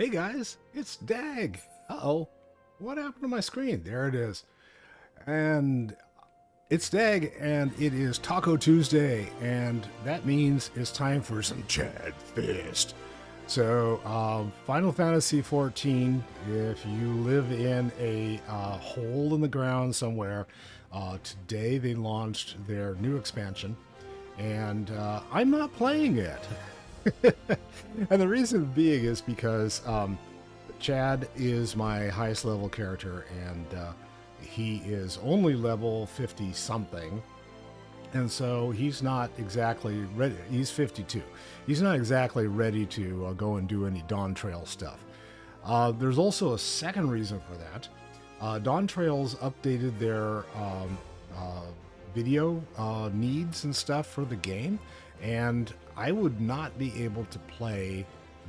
Hey guys, it's Dag. Uh-oh. What happened to my screen? There it is. And it's Dag, and it is Taco Tuesday, and that means it's time for some Chad Fist. So, Final Fantasy XIV, if you live in a hole in the ground somewhere, today they launched their new expansion, and I'm not playing it. And the reason being is because Chad is my highest level character, and he is only level 50 something, and so he's not exactly ready. He's 52. He's not exactly ready to go and do any Dawn Trail stuff. There's also a second reason for that. Dawn Trails updated their video needs and stuff for the game, and I would not be able to play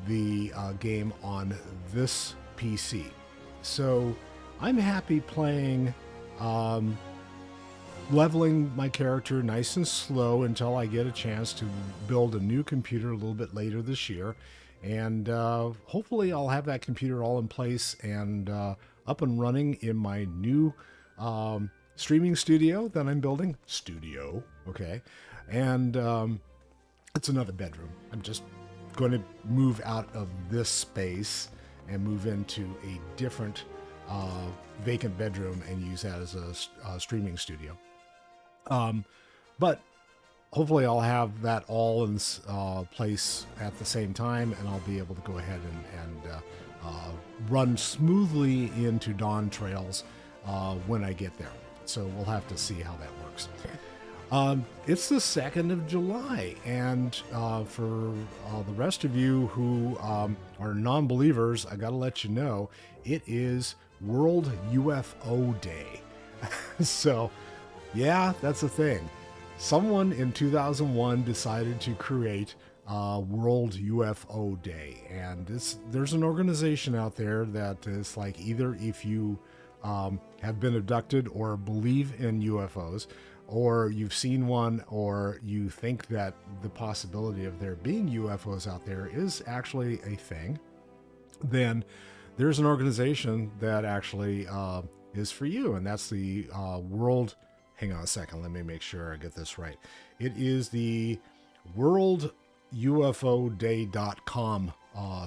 the game on this PC. So I'm happy playing, leveling my character nice and slow until I get a chance to build a new computer a little bit later this year. And hopefully I'll have that computer all in place and up and running in my new streaming studio that I'm building. Okay. And it's another bedroom. I'm just going to move out of this space and move into a different vacant bedroom and use that as a streaming studio. But hopefully I'll have that all in place at the same time, and I'll be able to go ahead and run smoothly into Dawn Trails when I get there. So we'll have to see how that works. It's the 2nd of July, and for the rest of you who are non-believers, I gotta let you know, it is World UFO Day. So, yeah, that's a thing. Someone in 2001 decided to create World UFO Day, and there's an organization out there that is like, either if you have been abducted or believe in UFOs, or you've seen one, or you think that the possibility of there being UFOs out there is actually a thing, then there's an organization that actually is for you, and that's the World... Hang on a second, let me make sure I get this right. It is the worldufoday.com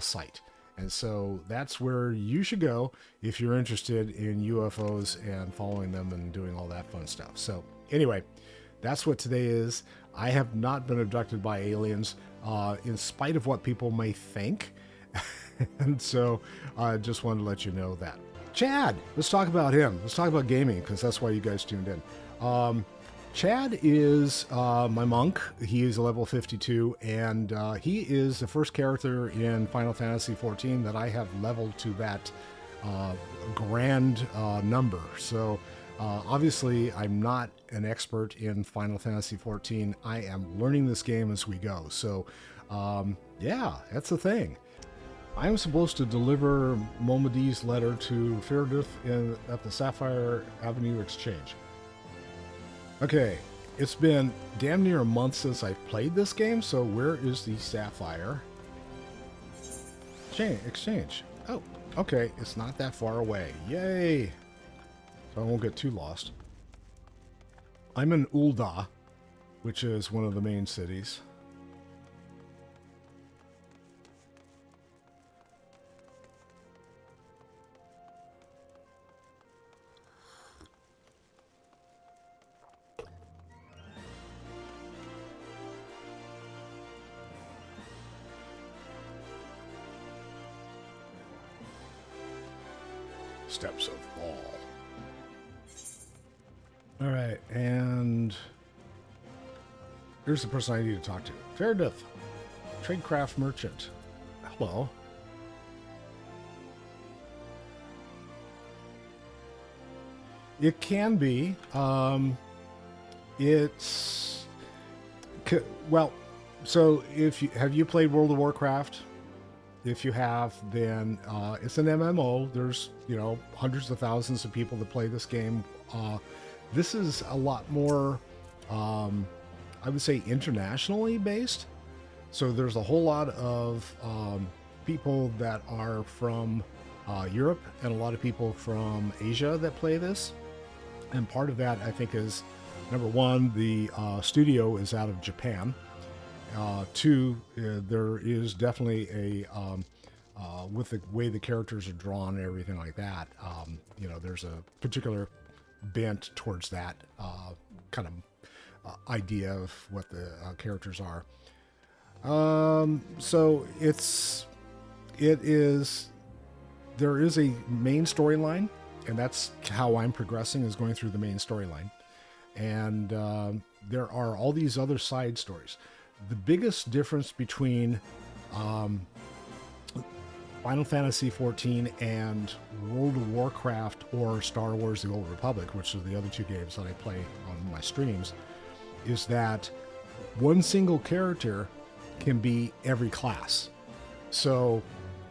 site. And so that's where you should go if you're interested in UFOs and following them and doing all that fun stuff. So anyway, that's what today is. I have not been abducted by aliens, in spite of what people may think. And so I just wanted to let you know that. Chad, let's talk about him. Let's talk about gaming, because that's why you guys tuned in. Chad is my monk. He is level 52, and he is the first character in Final Fantasy XIV that I have leveled to that grand number. So obviously I'm not an expert in Final Fantasy XIV. I am learning this game as we go. So yeah, that's the thing. I am supposed to deliver Momadi's letter to Feridith at the Sapphire Avenue Exchange. Okay, it's been damn near a month since I've played this game, so where is the Sapphire Exchange? Oh, okay, it's not that far away. Yay! So I won't get too lost. I'm in Ul'dah, which is one of the main cities. Steps of Fall. All right, and here's the person I need to talk to. Feridith, Tradecraft Merchant. Hello. It can be. It's well. So if you have you played World of Warcraft? If you have, then it's an MMO. There's, hundreds of thousands of people that play this game. This is a lot more, I would say, internationally based. So there's a whole lot of people that are from Europe and a lot of people from Asia that play this. And part of that, I think, is number one, the studio is out of Japan. Two, there is definitely with the way the characters are drawn and everything like that, there's a particular bent towards that kind of idea of what the characters are. So there is a main storyline, and that's how I'm progressing, is going through the main storyline. And there are all these other side stories. The biggest difference between Final Fantasy XIV and World of Warcraft or Star Wars The Old Republic, which are the other two games that I play on my streams, is that one single character can be every class. So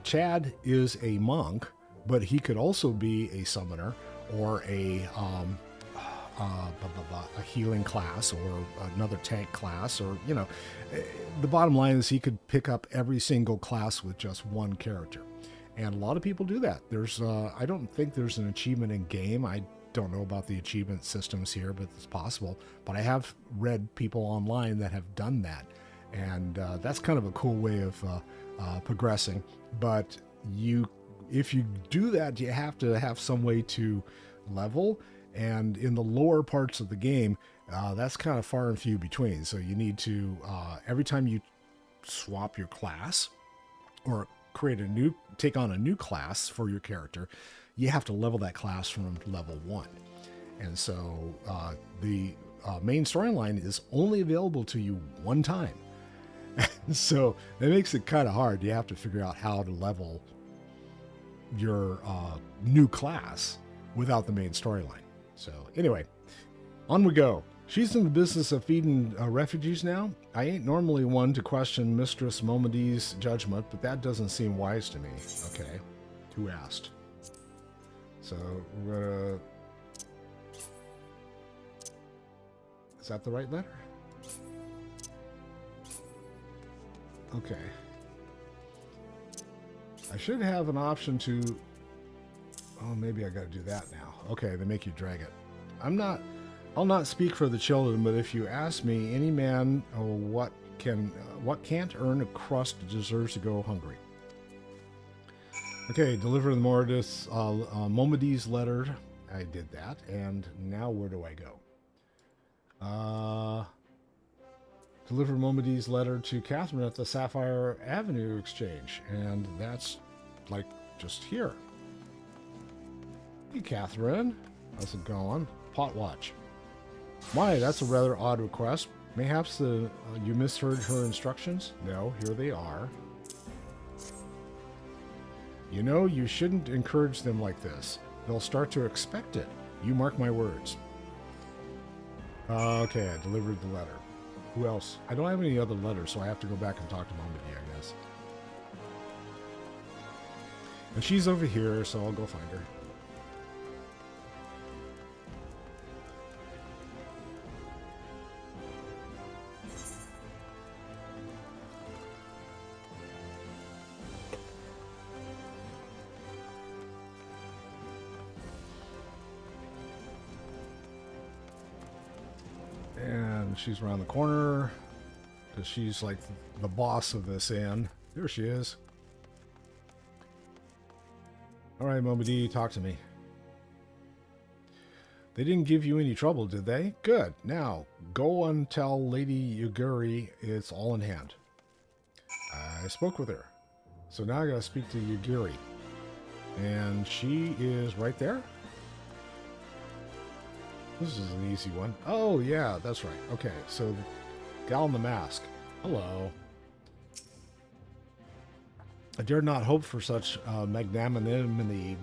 Chad is a monk, but he could also be a summoner or a healing class or another tank class, or the bottom line is he could pick up every single class with just one character, and a lot of people do that. There's I don't think there's an achievement in game. I don't know about the achievement systems here, but it's possible. But I have read people online that have done that, and that's kind of a cool way of progressing. But if you do that, you have to have some way to level. And in the lower parts of the game, that's kind of far and few between. So you need to, every time you swap your class or take on a new class for your character, you have to level that class from level 1. And so the main storyline is only available to you one time. So it makes it kind of hard. You have to figure out how to level your new class without the main storyline. So anyway, on we go. She's in the business of feeding refugees now. I ain't normally one to question Mistress Momedy's judgment, but that doesn't seem wise to me. Okay, who asked? So we're gonna... Is that the right letter? Okay. I should have an option to... Oh, maybe I gotta do that now. Okay, they make you drag it. I'll not speak for the children, but if you ask me, any man what can't earn a crust deserves to go hungry. Okay, deliver the Momedy's letter. I did that, and now where do I go? Deliver Momedy's letter to Catherine at the Sapphire Avenue Exchange, and that's like just here. Hey, Catherine. How's it going? Pot watch. Why, that's a rather odd request. Mayhaps you misheard her instructions? No, here they are. You shouldn't encourage them like this. They'll start to expect it. You mark my words. Okay, I delivered the letter. Who else? I don't have any other letters, so I have to go back and talk to Momedy, I guess. And she's over here, so I'll go find her. And she's around the corner because she's like the boss of this inn. There she is. All right, Momedy, talk to me. They didn't give you any trouble, did they? Good. Now, go and tell Lady Yuguri it's all in hand. I spoke with her. So now I gotta speak to Yuguri. And she is right there? This is an easy one. Oh, yeah, that's right. Okay, so gal in the mask. Hello. I dare not hope for such magnanimity,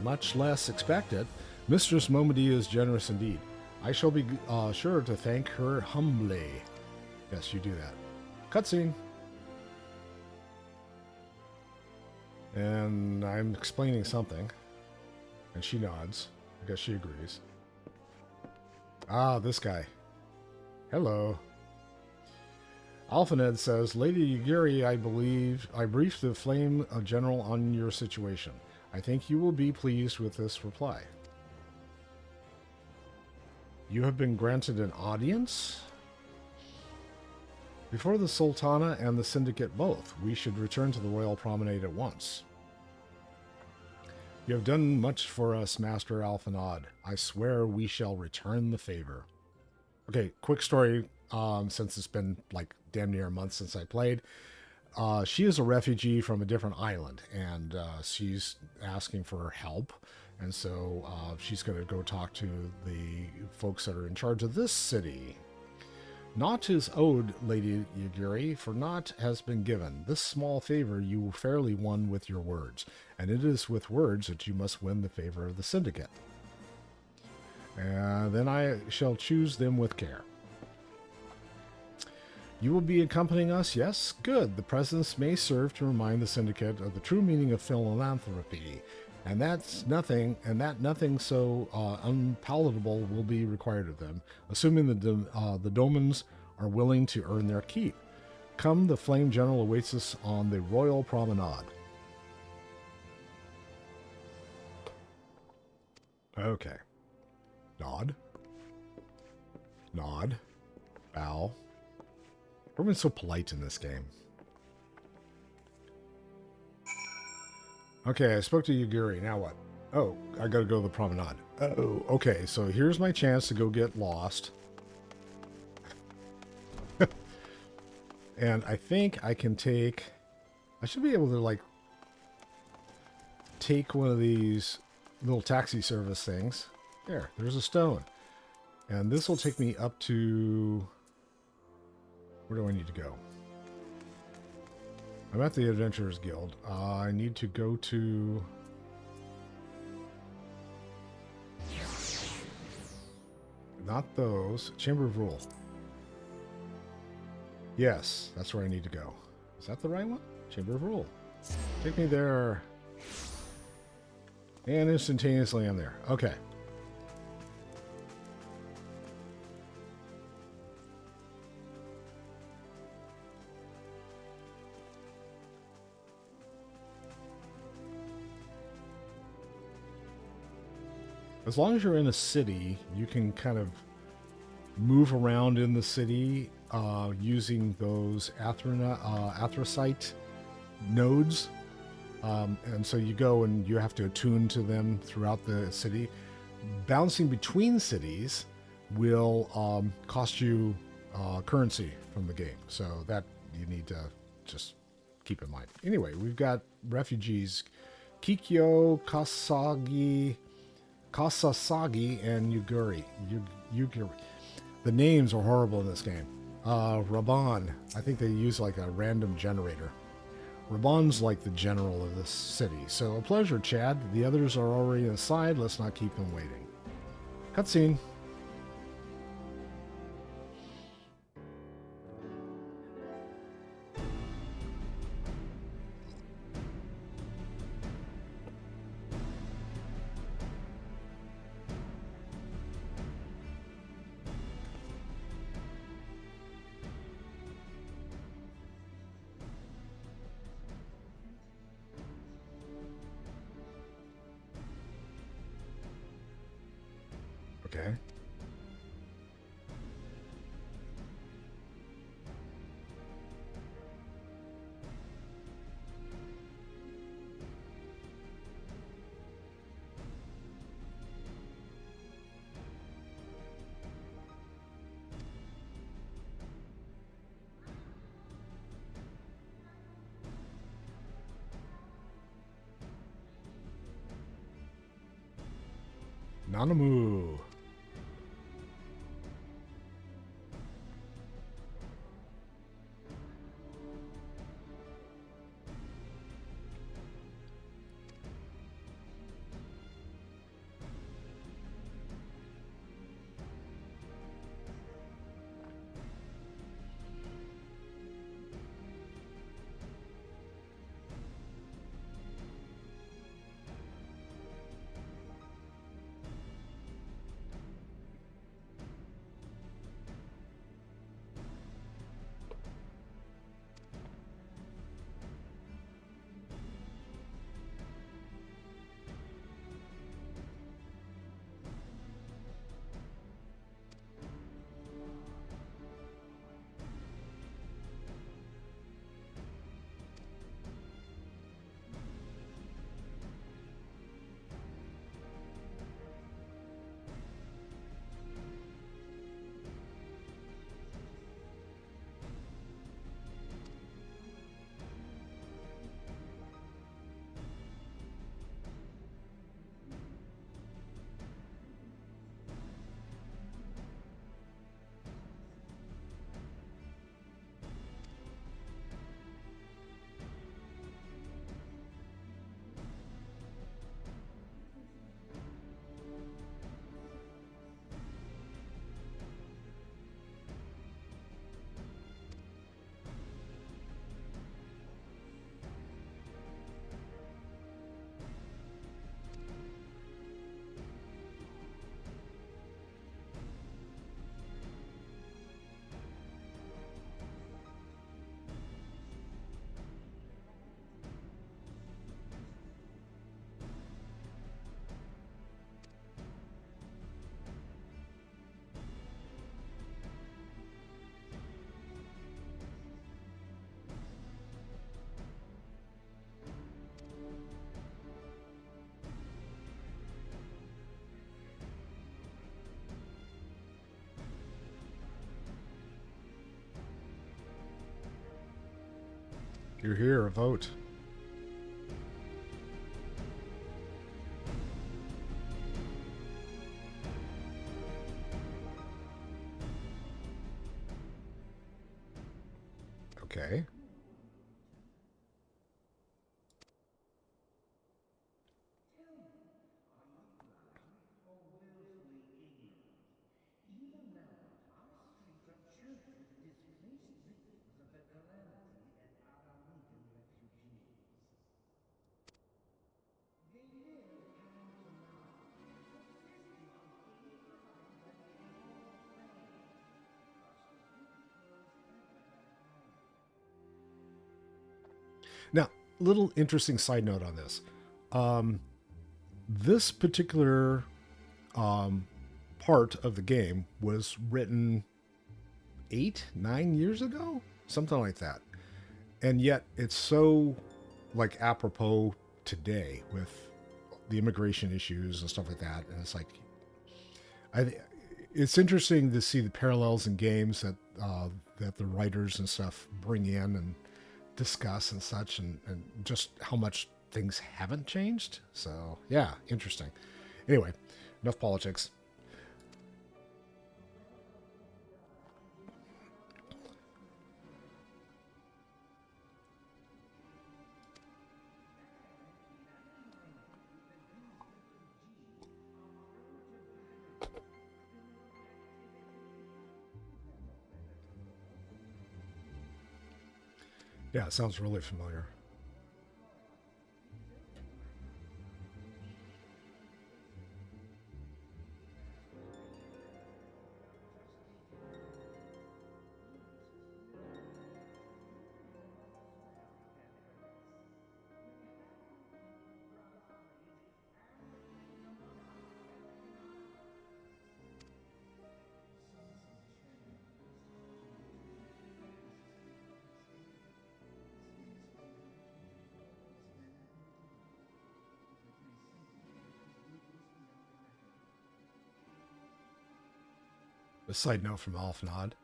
much less expect it. Mistress Momedy is generous indeed. I shall be sure to thank her humbly. Yes, you do that. Cutscene. And I'm explaining something. And she nods. I guess she agrees. Ah, this guy. Hello. Alphaned says, Lady Yugiri, I believe I briefed the Flame General on your situation. I think you will be pleased with this reply. You have been granted an audience? Before the Sultana and the Syndicate both, we should return to the Royal Promenade at once. You have done much for us, Master Alphanod. I swear we shall return the favor. Okay, quick story, since it's been like damn near a month since I played. She is a refugee from a different island, and she's asking for help. And so she's going to go talk to the folks that are in charge of this city. Naught is owed, Lady Yugiri, for naught has been given. This small favor you fairly won with your words, and it is with words that you must win the favor of the Syndicate. And then I shall choose them with care. You will be accompanying us, yes? Good. The presence may serve to remind the Syndicate of the true meaning of philanthropy, and that nothing so unpalatable will be required of them, assuming the Domans are willing to earn their keep. Come, the Flame General awaits us on the Royal Promenade. Okay. Nod. Nod. Bow. Everyone's so polite in this game. Okay, I spoke to Yugiri. Now what? Oh, I gotta go to the promenade. Oh, okay. So here's my chance to go get lost. And I think I can take... I should be able to, like, take one of these little taxi service things. There's a stone. And this will take me up to... Where do I need to go? I'm at the Adventurers Guild. I need to go to... Not those. Chamber of Rule. Yes, that's where I need to go. Is that the right one? Chamber of Rule. Take me there. And instantaneously I'm there. Okay. As long as you're in a city, you can kind of move around in the city using those anthracite nodes. And so you go and you have to attune to them throughout the city. Bouncing between cities will cost you currency from the game. So that you need to just keep in mind. Anyway, we've got refugees. Kikyo, Kasasagi, and Yugiri. The names are horrible in this game. Raban. I think they use like a random generator. Raban's like the general of this city. So a pleasure, Chad. The others are already inside. Let's not keep them waiting. Cutscene. Okay. Nanamu. You're here. Vote. Okay. Now, little interesting side note on this. This particular part of the game was written 8, 9 years ago, something like that, and yet it's so like apropos today with the immigration issues and stuff like that. And it's like, I, it's interesting to see the parallels in games that the writers and stuff bring in and discuss and such, and just how much things haven't changed. So yeah, interesting. Anyway, enough politics. Yeah, it sounds really familiar. A side note from Alf Nod.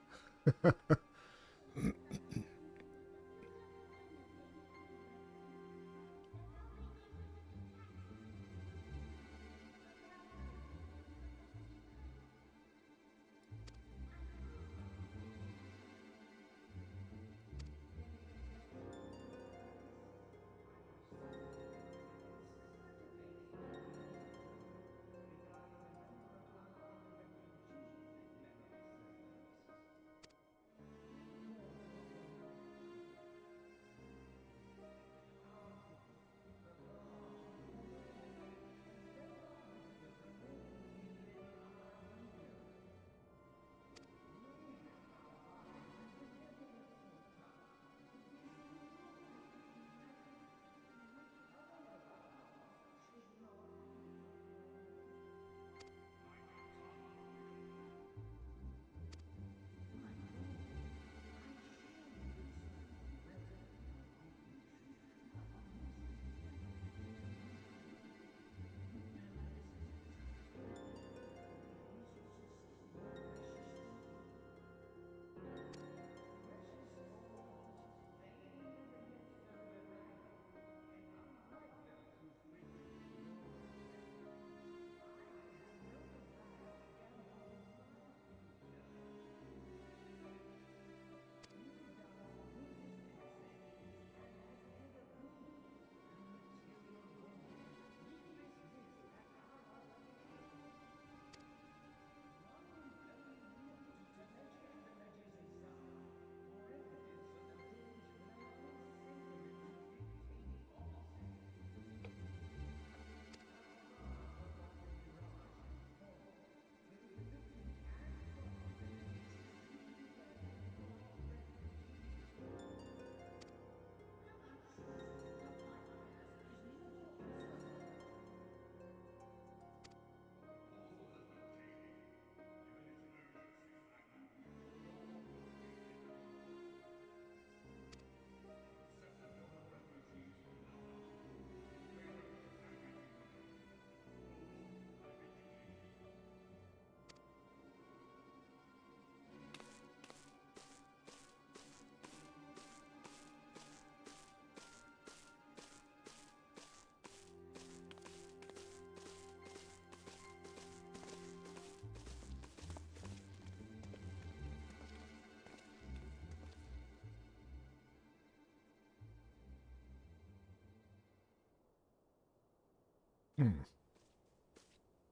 Hmm. I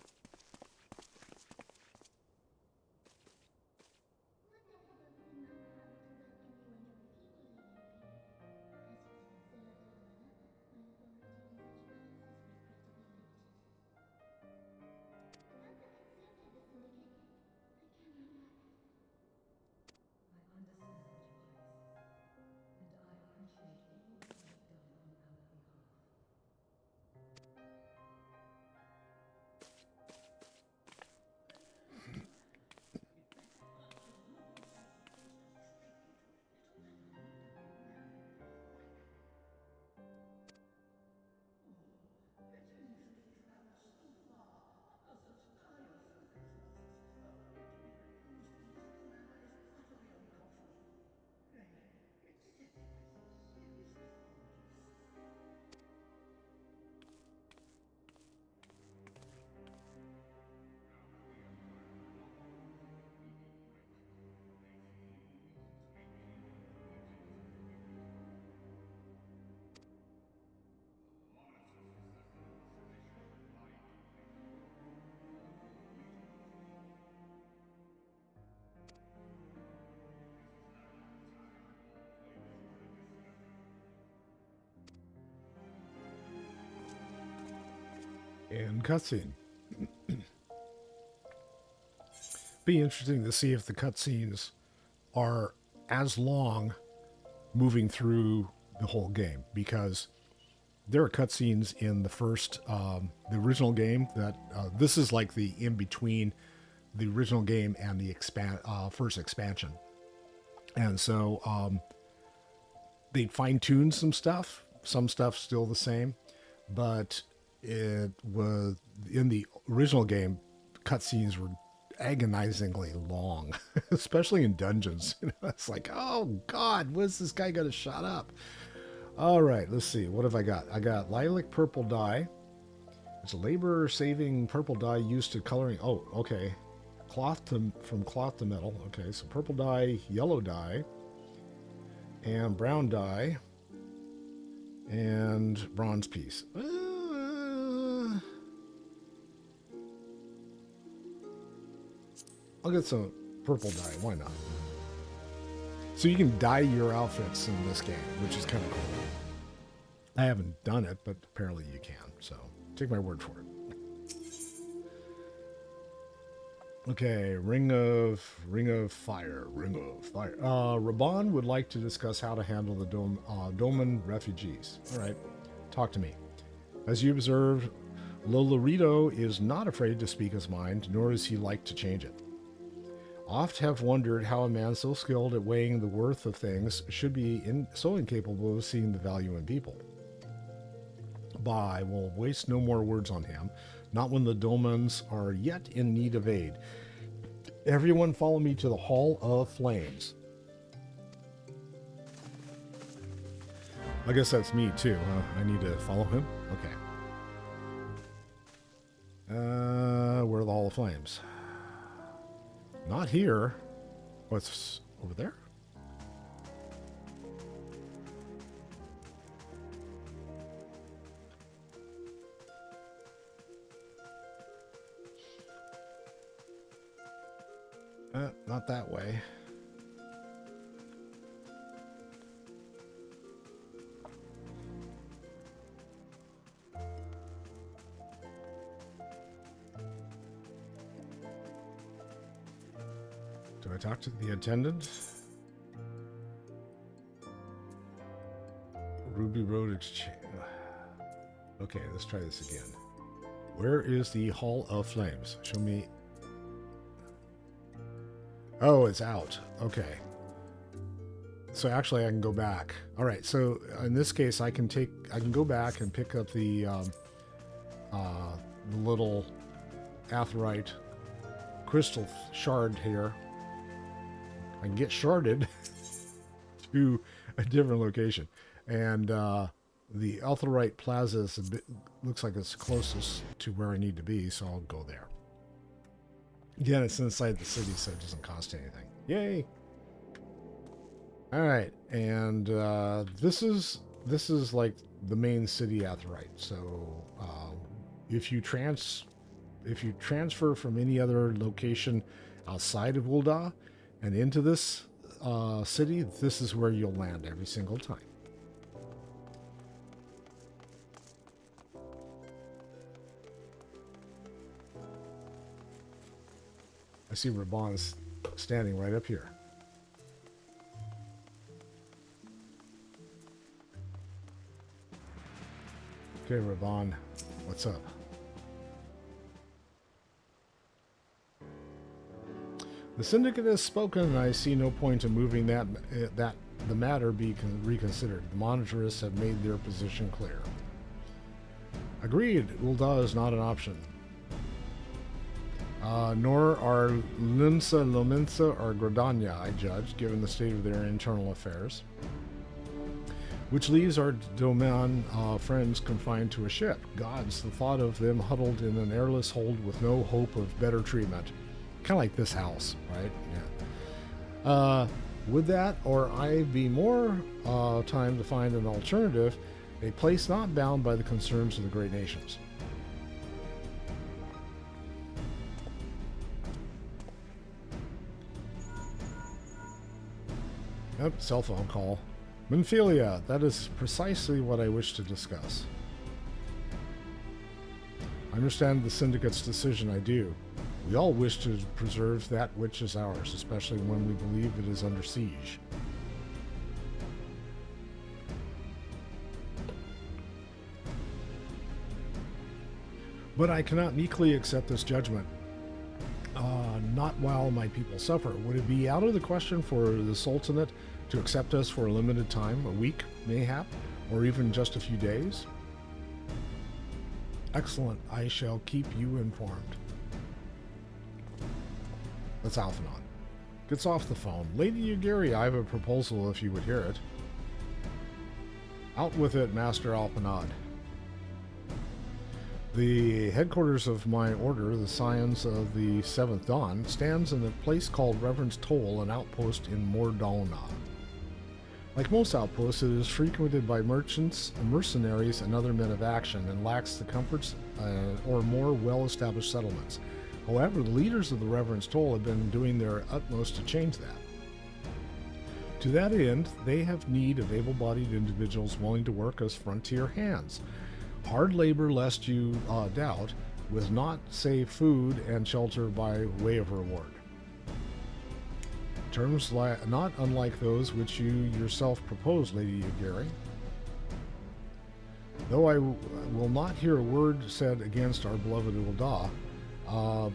understand, Your Grace, and I appreciate all that you have done on our behalf. And cutscene. Be interesting to see if the cutscenes are as long moving through the whole game, because there are cutscenes in the original game that this is like the in between the original game and the first expansion, and so they fine tuned some stuff. Some stuff still the same, but it was in the original game. Cutscenes were agonizingly long, especially in dungeons. It's like, oh God, when's this guy gonna shut up? All right, let's see. What have I got? I got lilac purple dye. It's a labor-saving purple dye used to coloring. Oh, okay. From cloth to metal. Okay, so purple dye, yellow dye, and brown dye, and bronze piece. I'll get some purple dye. Why not? So you can dye your outfits in this game, which is kind of cool. I haven't done it, but apparently you can. So take my word for it. Okay, Ring of Fire. Raban would like to discuss how to handle the Doman refugees. All right, talk to me. As you observed, Lolorito is not afraid to speak his mind, nor is he like to change it. Oft have wondered how a man so skilled at weighing the worth of things should be so incapable of seeing the value in people. Bah, I will waste no more words on him, not when the Domans are yet in need of aid. Everyone follow me to the Hall of Flames. I guess that's me too, huh? I need to follow him? Okay. Where are the Hall of Flames? Not here. What's over there? Not that way. Do I talk to the attendant? Ruby Road Exchange. Okay, let's try this again. Where is the Hall of Flames? Show me. Oh, it's out. Okay. So actually, I can go back. All right. So in this case, I can go back and pick up the little aetheryte crystal shard here. I can get sharded to a different location, and the aetheryte plaza is looks like it's closest to where I need to be, so I'll go there. Again, it's inside the city, so it doesn't cost anything. Yay! All right, and this is like the main city aetheryte. So If you transfer from any other location outside of Ul'dah and into this city, this is where you'll land every single time. I see Raban's standing right up here. Okay, Raban, what's up? The Syndicate has spoken, and I see no point in moving that the matter be reconsidered. The monitorists have made their position clear. Agreed, Ul'dah is not an option. Nor are Limsa, Lominsa, or Gradania, I judge, given the state of their internal affairs. Which leaves our Doman friends confined to a ship. Gods, the thought of them huddled in an airless hold with no hope of better treatment. Kind of like this house, right? Yeah. Would that, or I be more time to find an alternative, a place not bound by the concerns of the great nations? Yep, cell phone call. Menphilia, that is precisely what I wish to discuss. I understand the Syndicate's decision, I do. We all wish to preserve that which is ours, especially when we believe it is under siege. But I cannot meekly accept this judgment. Not while my people suffer. Would it be out of the question for the Sultanate to accept us for a limited time, a week, mayhap, or even just a few days? Excellent. I shall keep you informed. That's Alphanon. Gets off the phone. Lady Yugiri, I have a proposal if you would hear it. Out with it, Master Alpanad. The headquarters of my order, the Scions of the Seventh Dawn, stands in a place called Reverend's Toll, an outpost in Mordona. Like most outposts, it is frequented by merchants, mercenaries, and other men of action, and lacks the comforts or more well-established settlements. However, the leaders of the Reverend's Toll have been doing their utmost to change that. To that end, they have need of able-bodied individuals willing to work as frontier hands. Hard labor, lest you doubt, with not, say, food and shelter by way of reward. Terms not unlike those which you yourself propose, Lady Yugiri. Though I will not hear a word said against our beloved Ul'dah,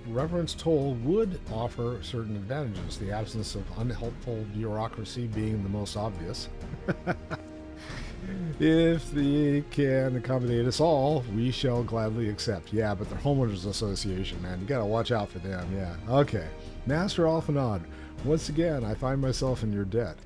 Reverend's Toll would offer certain advantages, the absence of unhelpful bureaucracy being the most obvious. If they can accommodate us all, we shall gladly accept. Yeah, but they're homeowners association, man. You gotta watch out for them, yeah. Okay. Master Alphanod, once again, I find myself in your debt.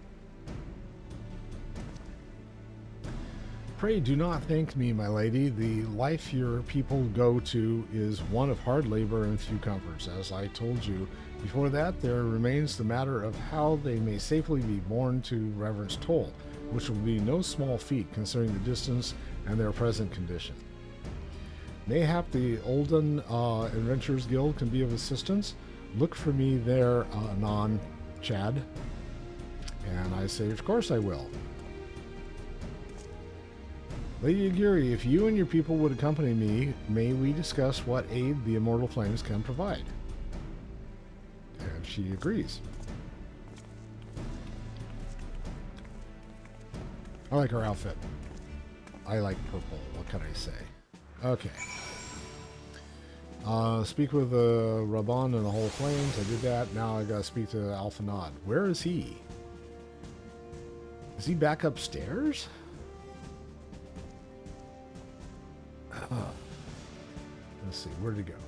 Pray do not thank me, my lady. The life your people go to is one of hard labor and few comforts. As I told you, before that, there remains the matter of how they may safely be borne to Reverend's Toll, which will be no small feat considering the distance and their present condition. Mayhap the Olden Adventurers Guild can be of assistance. Look for me there, Anon, Chad. And I say, of course I will. Lady Yugiri, if you and your people would accompany me, may we discuss what aid the Immortal Flames can provide? And she agrees. I like her outfit. I like purple. What can I say? Okay. Speak with Raban and the Whole Flames. I did that. Now I gotta speak to Alphanod. Where is he? Is he back upstairs? Let's see. Where did he go?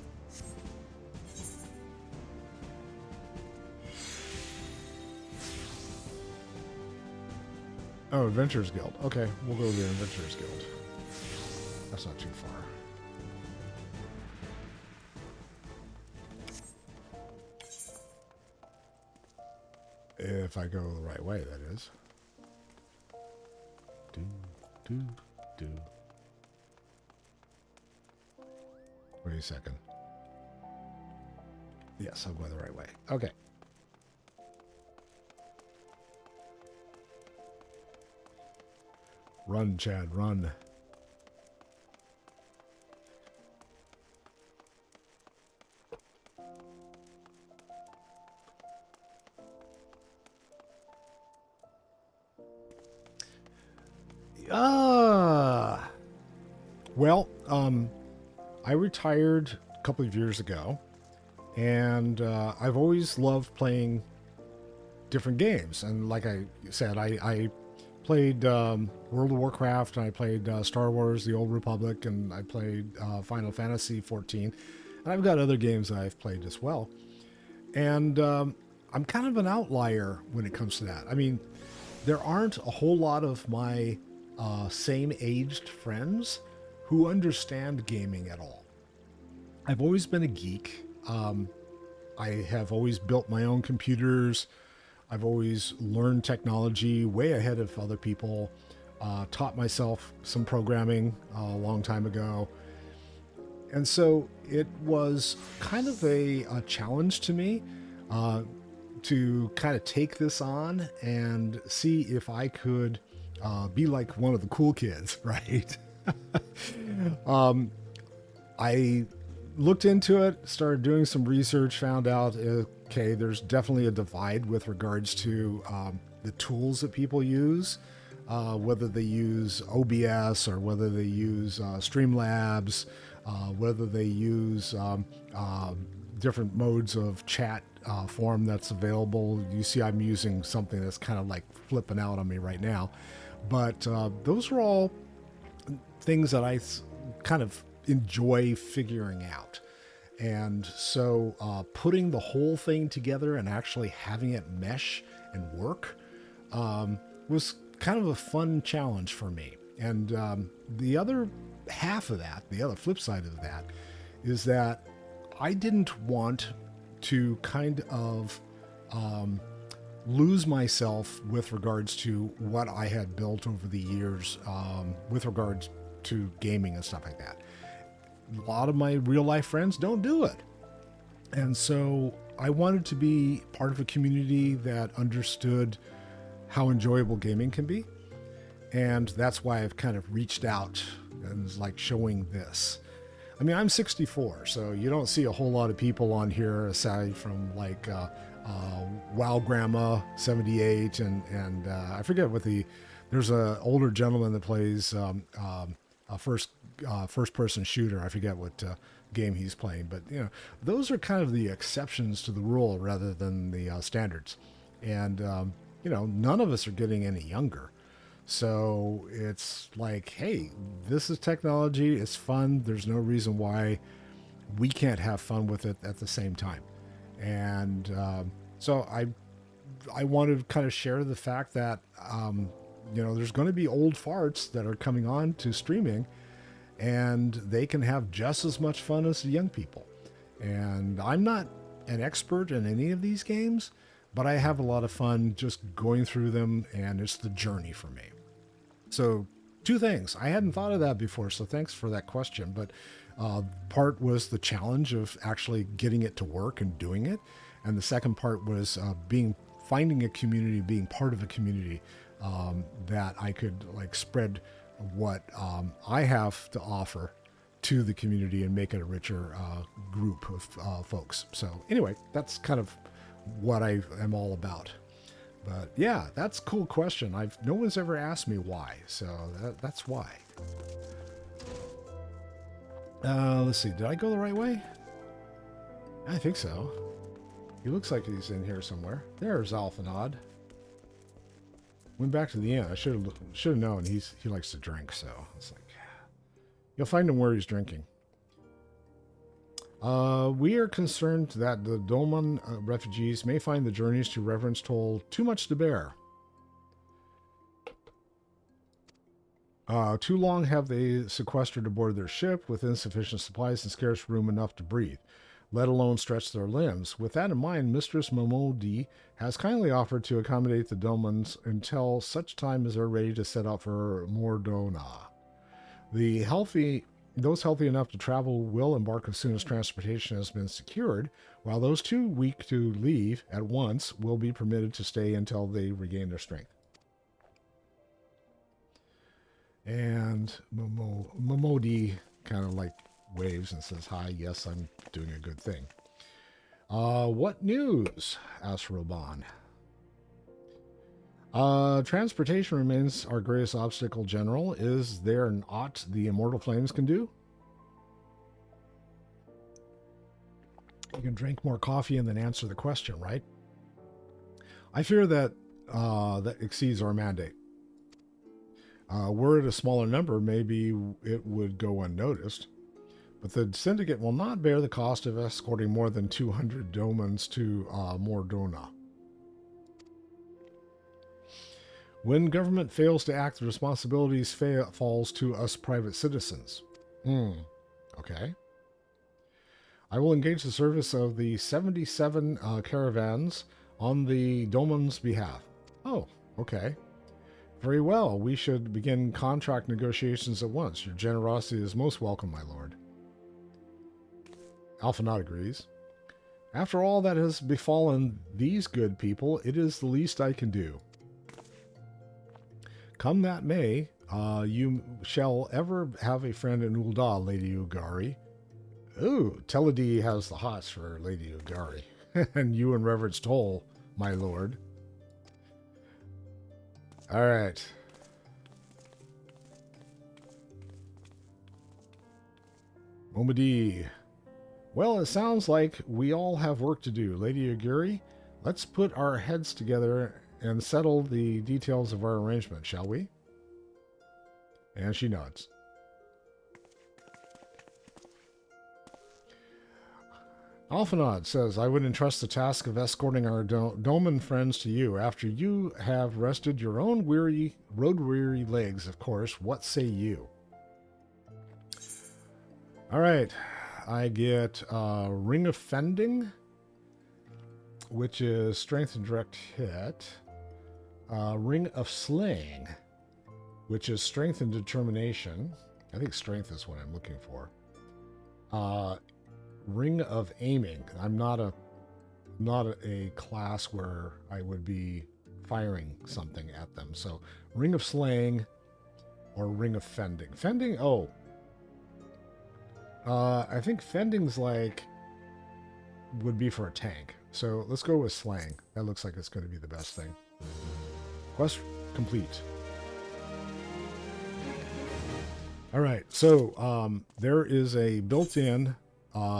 Oh, Adventurers Guild. Okay, we'll go to the Adventurers Guild. That's not too far. If I go the right way, that is. Do, do, do. Wait a second. Yes, I'm going the right way. Okay. Run, Chad, run. Well, I retired a couple of years ago, and I've always loved playing different games. And like I said, I played World of Warcraft, and I played Star Wars: The Old Republic, and I played Final Fantasy 14, and I've got other games that I've played as well. And I'm kind of an outlier when it comes to that. I mean, there aren't a whole lot of my same aged friends who understand gaming at all. I've always been a geek. I have always built my own computers. I've always learned technology way ahead of other people. Taught myself some programming a long time ago. And so it was kind of a challenge to me to kind of take this on and see if I could be like one of the cool kids, right? I looked into it, started doing some research, found out, okay, there's definitely a divide with regards to the tools that people use, whether they use OBS or whether they use Streamlabs, whether they use different modes of chat form that's available. You see, I'm using something that's kind of like flipping out on me right now. But those are all things that I kind of enjoy figuring out. And so putting the whole thing together and actually having it mesh and work was kind of a fun challenge for me. And the other half of that, the other flip side of that, is that I didn't want to kind of lose myself with regards to what I had built over the years with regards to gaming and stuff like that. A lot of my real life friends don't do it. And so I wanted to be part of a community that understood how enjoyable gaming can be. And that's why I've kind of reached out and was like showing this. I mean, I'm 64, so you don't see a whole lot of people on here aside from like Wow Grandma 78 and I forget what there's a older gentleman that plays a first person shooter. I forget what game he's playing, but you know, those are kind of the exceptions to the rule rather than the standards. And you know, none of us are getting any younger. So it's like, hey, this is technology. It's fun. There's no reason why we can't have fun with it at the same time. And so I want to kind of share the fact that you know, there's going to be old farts that are coming on to streaming, and they can have just as much fun as the young people. And I'm not an expert in any of these games, but I have a lot of fun just going through them, and it's the journey for me. So, two things. I hadn't thought of that before, so thanks for that question. But part was the challenge of actually getting it to work and doing it. And the second part was finding a community, being part of a community that I could like spread what I have to offer to the community and make it a richer group of folks. So anyway, that's kind of what I am all about. But yeah, that's a cool question. No one's ever asked me why, so that's why. Let's see. Did I go the right way? I think so. He looks like he's in here somewhere. There's Alphanod. Went back to the inn. I should have known. He likes to drink, so it's like you'll find him where he's drinking. We are concerned that the Doman refugees may find the journeys to Reverence Toll too much to bear. Too long have they sequestered aboard their ship with insufficient supplies and scarce room enough to breathe, let alone stretch their limbs. With that in mind, Mistress Momodi has kindly offered to accommodate the Domans until such time as they're ready to set out for Mordona. The healthy Those healthy enough to travel will embark as soon as transportation has been secured, while those too weak to leave at once will be permitted to stay until they regain their strength. And Momodi kind of like waves and says, "Hi, yes, I'm doing a good thing." What news? Asked Roban. Transportation remains our greatest obstacle, General. Is there aught the immortal flames can do? You can drink more coffee and then answer the question, right? I fear that that exceeds our mandate. Were it a smaller number, maybe it would go unnoticed. But the syndicate will not bear the cost of escorting more than 200 domans to Mordona. When government fails to act, the responsibilities falls to us private citizens. Okay. I will engage the service of the 77 caravans on the Doman's behalf. Oh, okay. Very well. We should begin contract negotiations at once. Your generosity is most welcome, my lord. Alphanot agrees. After all that has befallen these good people, it is the least I can do. Come that may, you shall ever have a friend in Ul'dah, Lady Ugari. Ooh, Teledee has the hots for Lady Ugari. And you and Reverend Toll, my lord. All right. Momadi. Well, it sounds like we all have work to do. Lady Ugari, let's put our heads together and settle the details of our arrangement, shall we? And she nods. Alphanod says, I would entrust the task of escorting our Doman friends to you. After you have rested your own road-weary legs, of course. What say you? All right. I get Ring of Fending, which is Strength and Direct Hit. Ring of Slaying, which is Strength and Determination. I think Strength is what I'm looking for. Ring of Aiming. I'm not a class where I would be firing something at them. So Ring of Slaying or Ring of Fending. Fending, I think Fending's would be for a tank. So let's go with Slaying. That looks like it's going to be the best thing. Quest complete. All right, so there is a built-in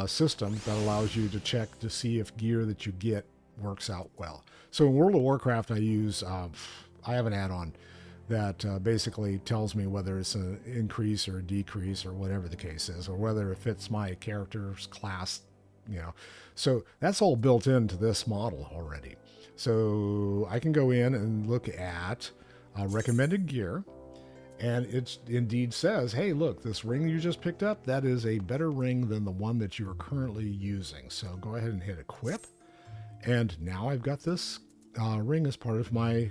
system that allows you to check to see if gear that you get works out well. So in World of Warcraft, I have an add-on that basically tells me whether it's an increase or a decrease or whatever the case is, or whether it fits my character's class, So that's all built into this model already. So I can go in and look at recommended gear. And it indeed says, hey, look, this ring you just picked up, that is a better ring than the one that you are currently using. So go ahead and hit equip. And now I've got this ring as part of my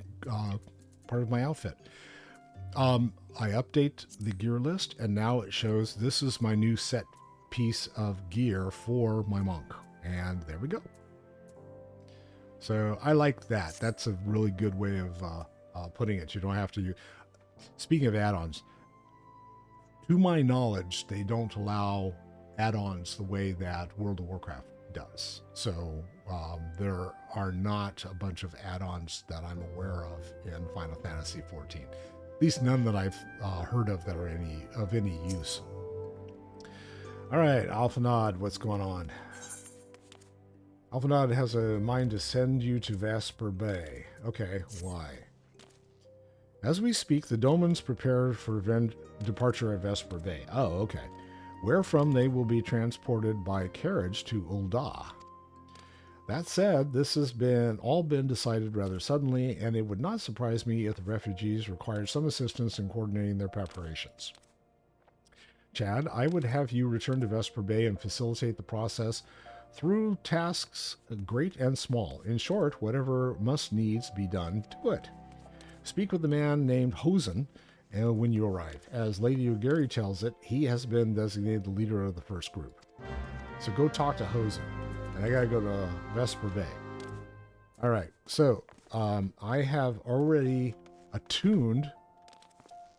outfit. I update the gear list, and now it shows this is my new set piece of gear for my monk. And there we go. So I like that. That's a really good way of putting it. You don't have to... Speaking of add-ons, to my knowledge, they don't allow add-ons the way that World of Warcraft does. So there are not a bunch of add-ons that I'm aware of in Final Fantasy XIV. At least none that I've heard of that are of any use. All right, Alphanod, what's going on? Alphanod has a mind to send you to Vesper Bay. Okay, why? As we speak, the Domans prepare for departure at Vesper Bay. Oh, okay. Wherefrom they will be transported by carriage to Ul'dah. That said, this has all been decided rather suddenly, and it would not surprise me if the refugees required some assistance in coordinating their preparations. Chad, I would have you return to Vesper Bay and facilitate the process through tasks great and small. In short, whatever must needs be done, do it. Speak with the man named Hosen and when you arrive. As Lady O'Gary tells it, he has been designated the leader of the first group. So go talk to Hosen. And I gotta go to Vesper Bay. All right, so I have already attuned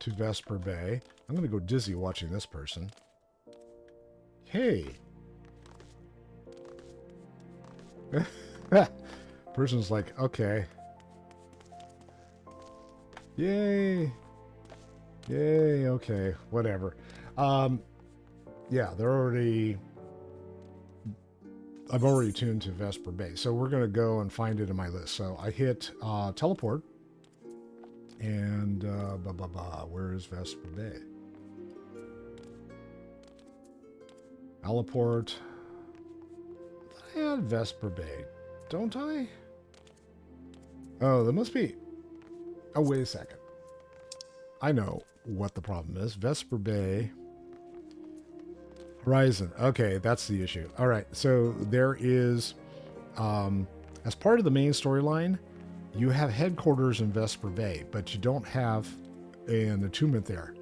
to Vesper Bay. I'm gonna go dizzy watching this person. Hey. Person's like, okay. Yay. Yay, okay, whatever. Yeah, they're already... I've already tuned to Vesper Bay, so we're going to go and find it in my list. So I hit teleport, and where is Vesper Bay? Teleport. I had Vesper Bay, don't I? Oh, there must be... Oh, wait a second. I know what the problem is. Vesper Bay... Horizon. Okay, that's the issue. All right, so there is, as part of the main storyline, you have headquarters in Vesper Bay, but you don't have an attunement there.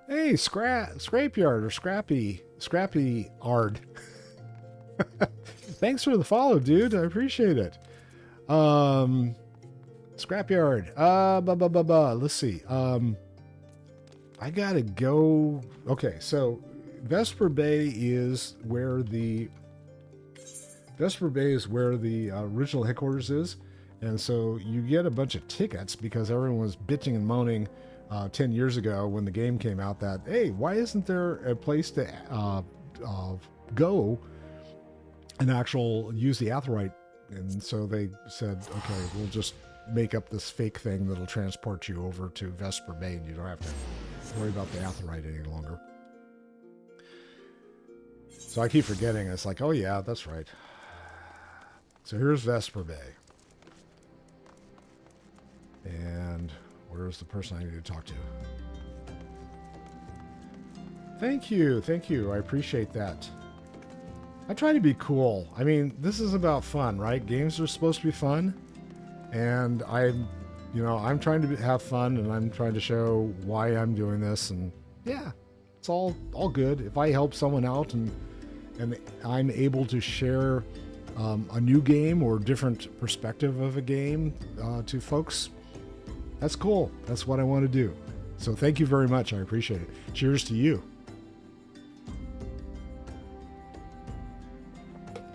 Hey, Scrapeyard or Scrappy Ard. Thanks for the follow, dude. I appreciate it. Scrapyard. Let's see. I gotta go. Okay, so Vesper Bay is where the original headquarters is, and so you get a bunch of tickets because everyone was bitching and moaning 10 years ago when the game came out that, hey, why isn't there a place to go and use the Aetheryte? And so they said, okay, we'll just make up this fake thing that'll transport you over to Vesper Bay, and you don't have to worry about the Aetheryte any longer. So I keep forgetting. It's like, oh yeah, that's right. So here's Vesper Bay. And where's the person I need to talk to? Thank you. I appreciate that. I try to be cool. I mean, this is about fun, right? Games are supposed to be fun. And I'm trying to have fun, and I'm trying to show why I'm doing this, and yeah, it's all good. If I help someone out and I'm able to share a new game or different perspective of a game to folks, that's cool. That's what I want to do. So thank you very much. I appreciate it. Cheers to you.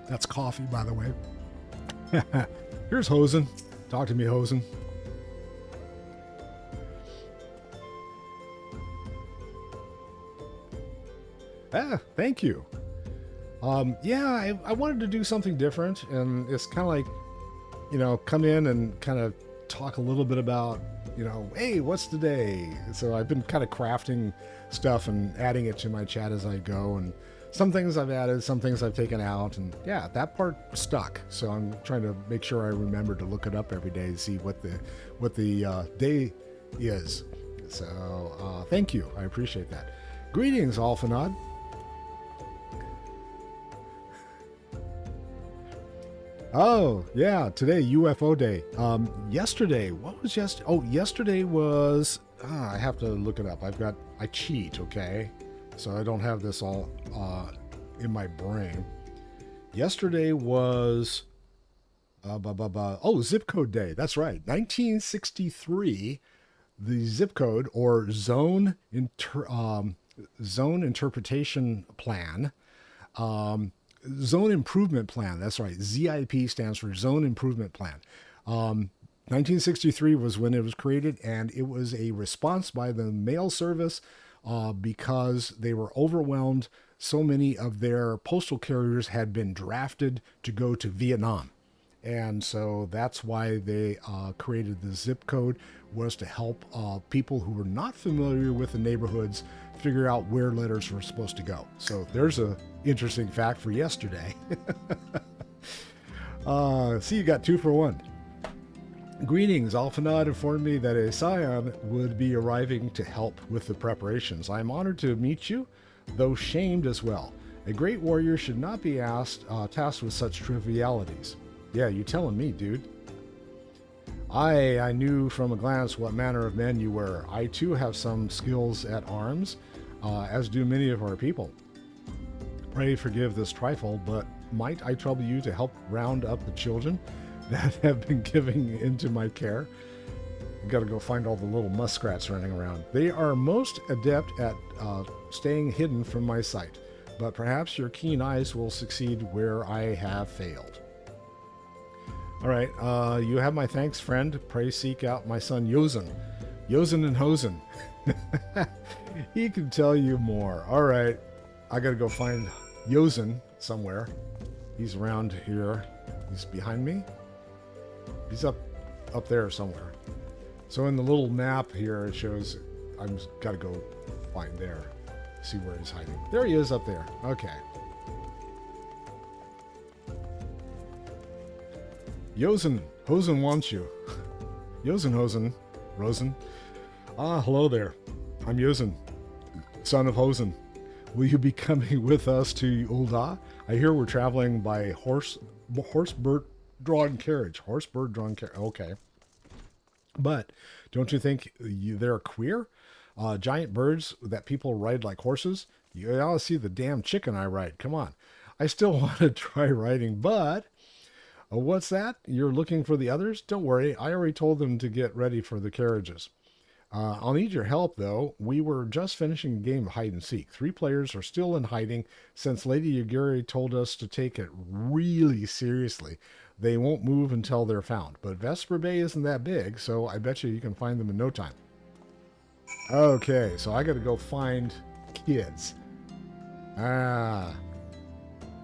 That's coffee, by the way. Here's Hosen. Talk to me, Hosen. Thank you. Yeah, I wanted to do something different, and it's kind of like, come in and kind of talk a little bit about, hey, what's today? So I've been kind of crafting stuff and adding it to my chat as I go, and some things I've added, some things I've taken out, and yeah, that part stuck. So I'm trying to make sure I remember to look it up every day to see what the day is. So thank you, I appreciate that. Greetings, Alphanod. Oh, yeah, today, UFO day. Yesterday, what was yesterday? Oh, yesterday was, I have to look it up. I cheat, okay? So I don't have this all in my brain. Yesterday was, zip code day. That's right. 1963, the zip code or zone interpretation plan, Zone Improvement Plan. That's right. ZIP stands for Zone Improvement Plan. 1963 was when it was created, and it was a response by the mail service because they were overwhelmed. So many of their postal carriers had been drafted to go to Vietnam. And so that's why they created the zip code, was to help people who were not familiar with the neighborhoods figure out where letters were supposed to go. So there's a interesting fact for yesterday. See, you got 2 for 1. Greetings. Alphanod informed me that a scion would be arriving to help with the preparations. I am honored to meet you, though shamed as well. A great warrior should not be tasked with such trivialities. Yeah, you telling me, dude. I knew from a glance what manner of men you were. I too have some skills at arms, as do many of our people. Pray forgive this trifle, but might I trouble you to help round up the children that have been given into my care? I've got to go find all the little muskrats running around. They are most adept at staying hidden from my sight, but perhaps your keen eyes will succeed where I have failed. All right, you have my thanks, friend. Pray seek out my son Yozen. Yozen and Hosen. He can tell you more. All right, I got to go find Yozen somewhere. He's around here. He's behind me. He's up there somewhere. So in the little map here, it shows I've got to go find there. See where he's hiding. There he is up there. Okay. Yozen. Hosen wants you. Yozen Hosen. Rosen. Ah, hello there. I'm Yozen, son of Hosen. Will you be coming with us to Ulda? I hear we're traveling by horse-bird-drawn carriage. Horse-bird-drawn carriage. Okay. But don't you think they're queer? Giant birds that people ride like horses? You ought to see the damn chicken I ride. Come on. I still want to try riding, but... what's that? You're looking for the others? Don't worry. I already told them to get ready for the carriages. I'll need your help, though. We were just finishing a game of hide and seek. 3 players are still in hiding since Lady Yaguri told us to take it really seriously. They won't move until they're found. But Vesper Bay isn't that big, so I bet you can find them in no time. Okay, so I got to go find kids.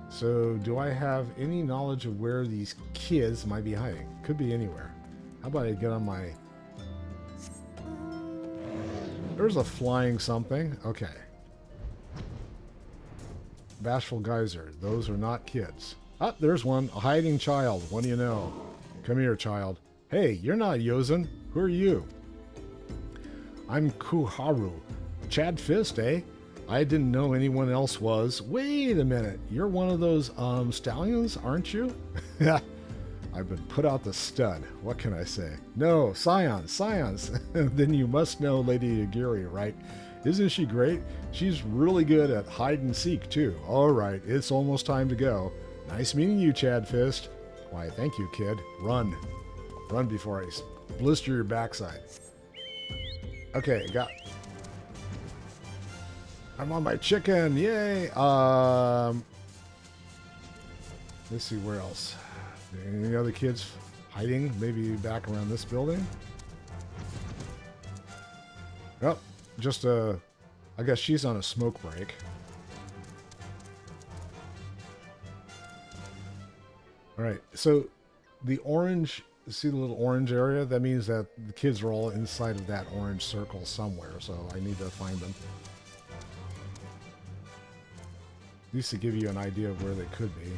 So do I have any knowledge of where these kids might be hiding? Could be anywhere. How about I get on my... There's a flying something. Okay. Bashful Geyser. Those are not kids. Ah, there's one. A hiding child. What do you know? Come here, child. Hey, you're not Yozen. Who are you? I'm Kuharu. Chad Fist, eh? I didn't know anyone else was. Wait a minute. You're one of those, stallions, aren't you? I've been put out the stud. What can I say? No, scions. Then you must know Lady Yaguri, right? Isn't she great? She's really good at hide and seek, too. All right, it's almost time to go. Nice meeting you, Chad Fist. Why, thank you, kid. Run. Run before I blister your backside. Okay, I'm on my chicken. Yay. Let's see where else. Any other kids hiding? Maybe back around this building? Oh, just I guess she's on a smoke break. All right, so the orange, see the little orange area? That means that the kids are all inside of that orange circle somewhere, so I need to find them. At least to give you an idea of where they could be.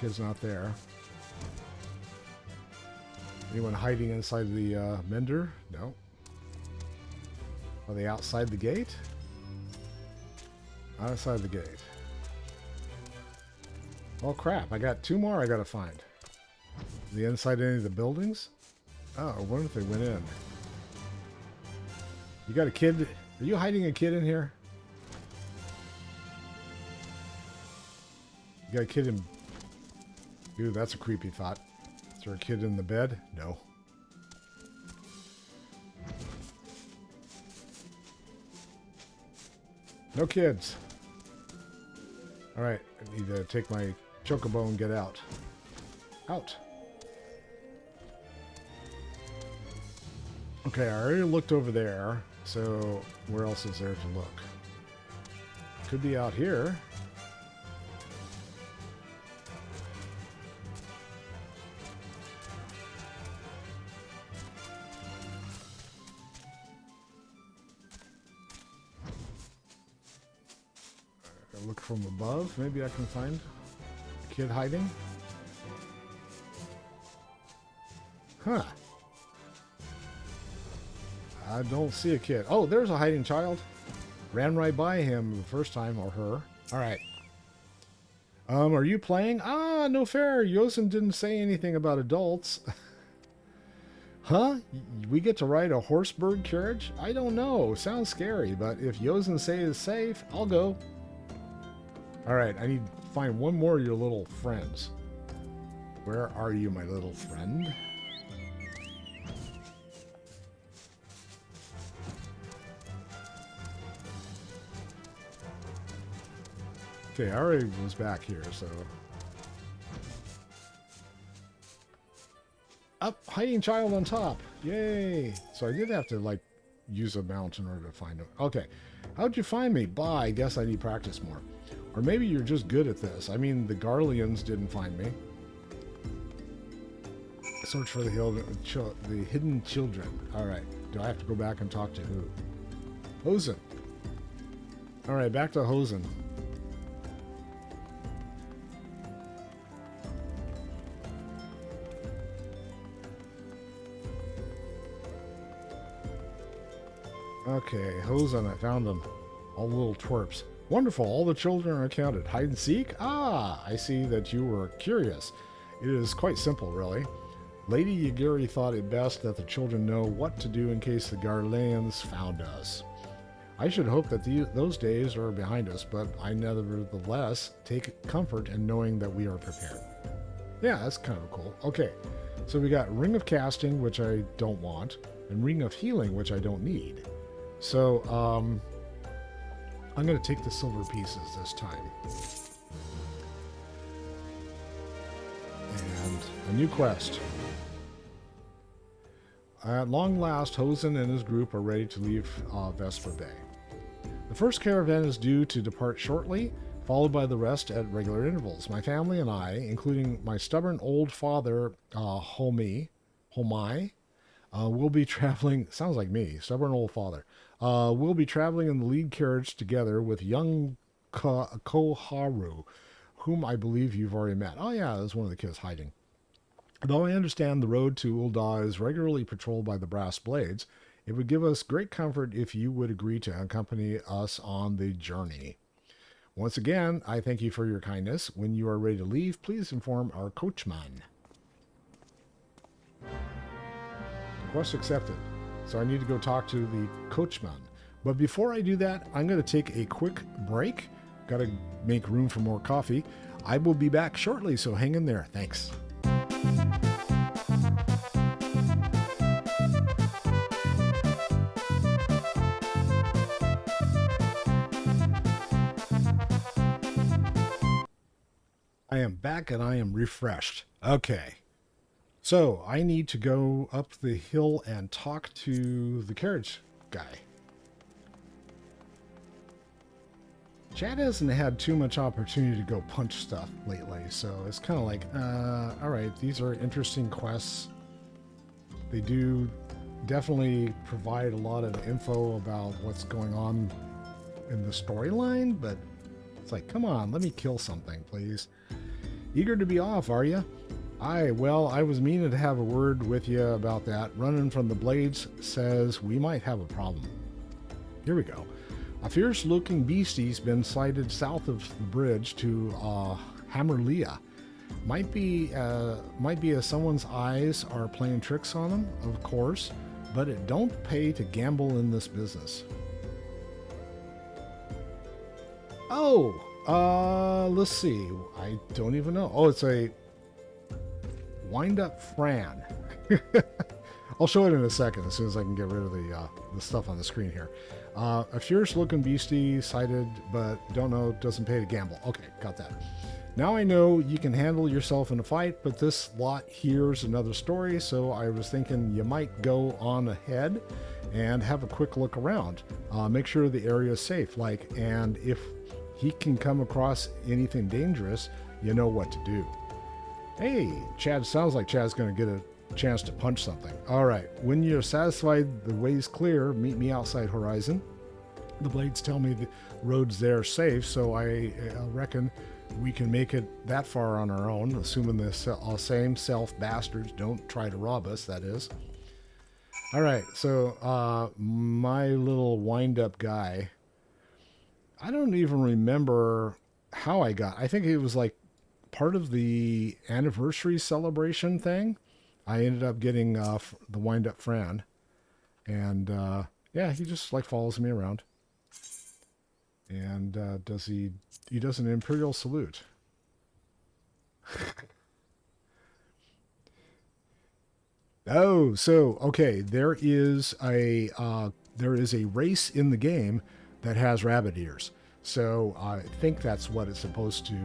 Kid's not there. Anyone hiding inside the mender? No. Are they outside the gate? Outside the gate. Oh crap, I got 2 more I gotta find. The inside any of the buildings? Oh, I wonder if they went in. You got a kid? Are you hiding a kid in here? You got a kid in... Ooh, that's a creepy thought. Is there a kid in the bed? No. No kids. Alright, I need to take my chocobo and get out. Out. Okay, I already looked over there, so where else is there to look? Could be out here. Look from above. Maybe I can find a kid hiding. Huh. I don't see a kid. Oh, there's a hiding child. Ran right by him the first time, or her. All right. Are you playing? Ah, no fair. Yosen didn't say anything about adults. Huh? We get to ride a horse bird carriage? I don't know. Sounds scary, but if Yosen say it's safe, I'll go. Alright, I need to find one more of your little friends. Where are you, my little friend? Okay, I already was back here, so... Up, hiding child on top. Yay! So I did have to, like, use a mount in order to find him. Okay. How'd you find me? Bah, I guess I need practice more. Or maybe you're just good at this. I mean, the Garleans didn't find me. Search for the hidden children. Alright. Do I have to go back and talk to who? Hosen. Alright, back to Hosen. Okay, Hosen, I found them. All the little twerps. Wonderful, all the children are counted. Hide and seek? Ah, I see that you were curious. It is quite simple, really. Lady Yagiri thought it best that the children know what to do in case the Garleans found us. I should hope that those days are behind us, but I nevertheless take comfort in knowing that we are prepared. Yeah, that's kind of cool. Okay, so we got Ring of Casting, which I don't want, and Ring of Healing, which I don't need. So, I'm going to take the silver pieces this time. And a new quest. At long last, Hosen and his group are ready to leave Vesper Bay. The first caravan is due to depart shortly, followed by the rest at regular intervals. My family and I, including my stubborn old father, Homai, will be traveling... Sounds like me, stubborn old father. We'll be traveling in the lead carriage together with young Koharu, whom I believe you've already met. Oh yeah, that's one of the kids hiding. Though I understand the road to Ul'dah is regularly patrolled by the Brass Blades, it would give us great comfort if you would agree to accompany us on the journey. Once again, I thank you for your kindness. When you are ready to leave, please inform our coachman. Request accepted. So I need to go talk to the coachman. But before I do that, I'm going to take a quick break. Got to make room for more coffee. I will be back shortly, so hang in there. Thanks. I am back and I am refreshed. Okay. So, I need to go up the hill and talk to the carriage guy. Chad hasn't had too much opportunity to go punch stuff lately, so it's kind of like, alright, these are interesting quests. They do definitely provide a lot of info about what's going on in the storyline, but it's like, come on, let me kill something, please. Eager to be off, are you? Well, I was meaning to have a word with you about that. Running from the Blades says we might have a problem. Here we go. A fierce-looking beastie's been sighted south of the bridge to Hammerlia. Might be as someone's eyes are playing tricks on them, of course, but it don't pay to gamble in this business. Oh, let's see. I don't even know. Oh, it's a Wind-up Fran. I'll show it in a second as soon as I can get rid of the stuff on the screen here. A fierce-looking beastie sighted, but don't know, doesn't pay to gamble. Okay, got that. Now I know you can handle yourself in a fight, but this lot here's another story, so I was thinking you might go on ahead and have a quick look around. Make sure the area is safe, and if he can come across anything dangerous, you know what to do. Hey, Chad, sounds like Chad's going to get a chance to punch something. All right, when you're satisfied the way's clear, meet me outside Horizon. The Blades tell me the road's there safe, so I reckon we can make it that far on our own, assuming the same self-bastards don't try to rob us, that is. All right, so my little wind-up guy, I don't even remember how I think it was like part of the anniversary celebration thing, I ended up getting the wind-up Fran. And yeah, he just like follows me around. And he does an Imperial salute. Oh, so okay, there is a race in the game that has rabbit ears. So I think that's what it's supposed to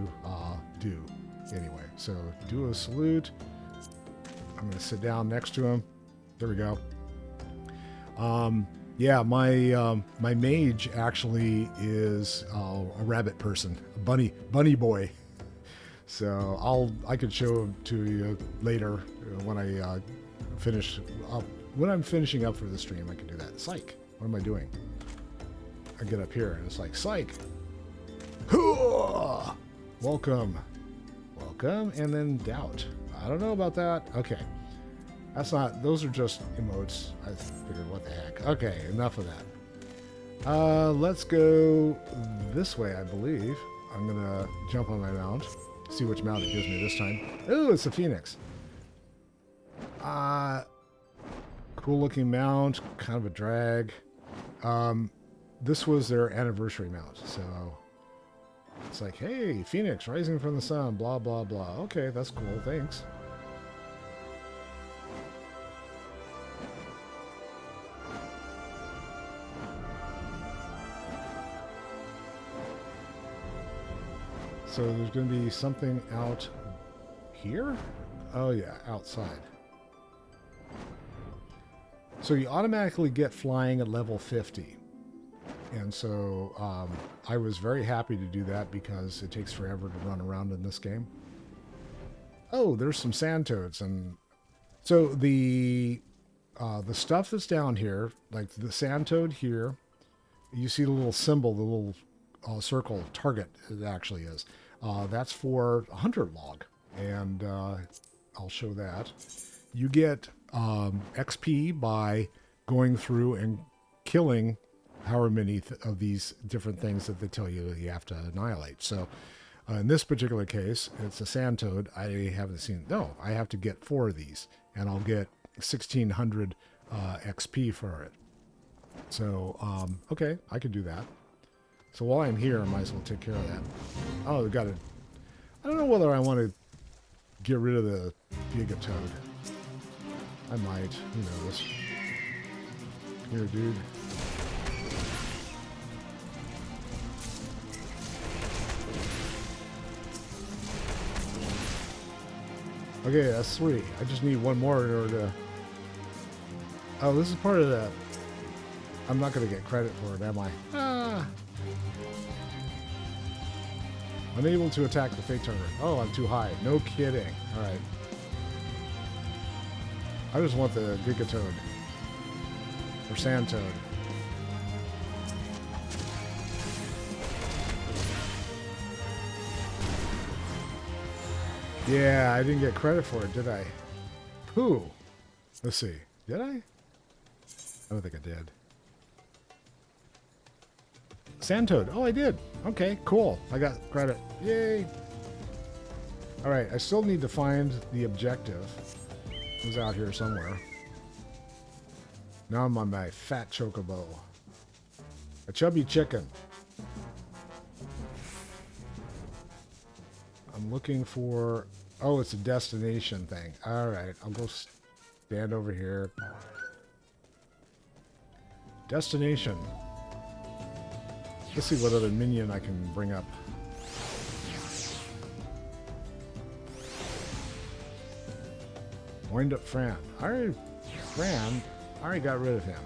do. Anyway, so do a salute. I'm going to sit down next to him. There we go. Yeah, my mage actually is a rabbit person, a bunny boy. So I could show him to you later when I finish up. When I'm finishing up for the stream, I can do that. Psych. What am I doing? I get up here and it's like psych. Welcome, and then doubt. I don't know about that. Okay. That's not, those are just emotes. I figured, what the heck. Okay, enough of that. Let's go this way, I believe. I'm going to jump on my mount. See which mount it gives me this time. Ooh, it's a phoenix. Cool looking mount. Kind of a drag. This was their anniversary mount. So it's like, hey, phoenix rising from the sun, blah, blah, blah. Okay, that's cool. Thanks. So there's going to be something out here? Oh yeah, outside. So you automatically get flying at level 50. And so I was very happy to do that because it takes forever to run around in this game. Oh, there's some sand toads. And so the stuff that's down here, like the sand toad here, you see the little symbol, the little circle target it actually is. That's for a hunter log, and I'll show that. You get XP by going through and killing however many of these different things that they tell you you have to annihilate. So in this particular case, it's a sand toad. I haven't seen, no, I have to get 4 of these, and I'll get 1,600 XP for it. So, okay, I could do that. So while I'm here, I might as well take care of that. Oh, we got it. I don't know whether I want to get rid of the Gigatoad. I might. Who knows? Here, dude. Okay, that's 3. I just need 1 more in order to... Oh, this is part of that. I'm not going to get credit for it, am I? Ah! Unable to attack the fate target. Oh, I'm too high. No kidding. Alright. I just want the Gigatoad. Or Sand Toad. Yeah, I didn't get credit for it, did I? Who? Let's see. Did I? I don't think I did. Sand Toad. Oh, I did. Okay, cool. I got credit. Yay. All right, I still need to find the objective. It was out here somewhere. Now I'm on my fat chocobo. A chubby chicken. I'm looking for... Oh, it's a destination thing. All right, I'll go stand over here. Destination. Let's see what other minion I can bring up. Wind up Fran. I already got rid of him.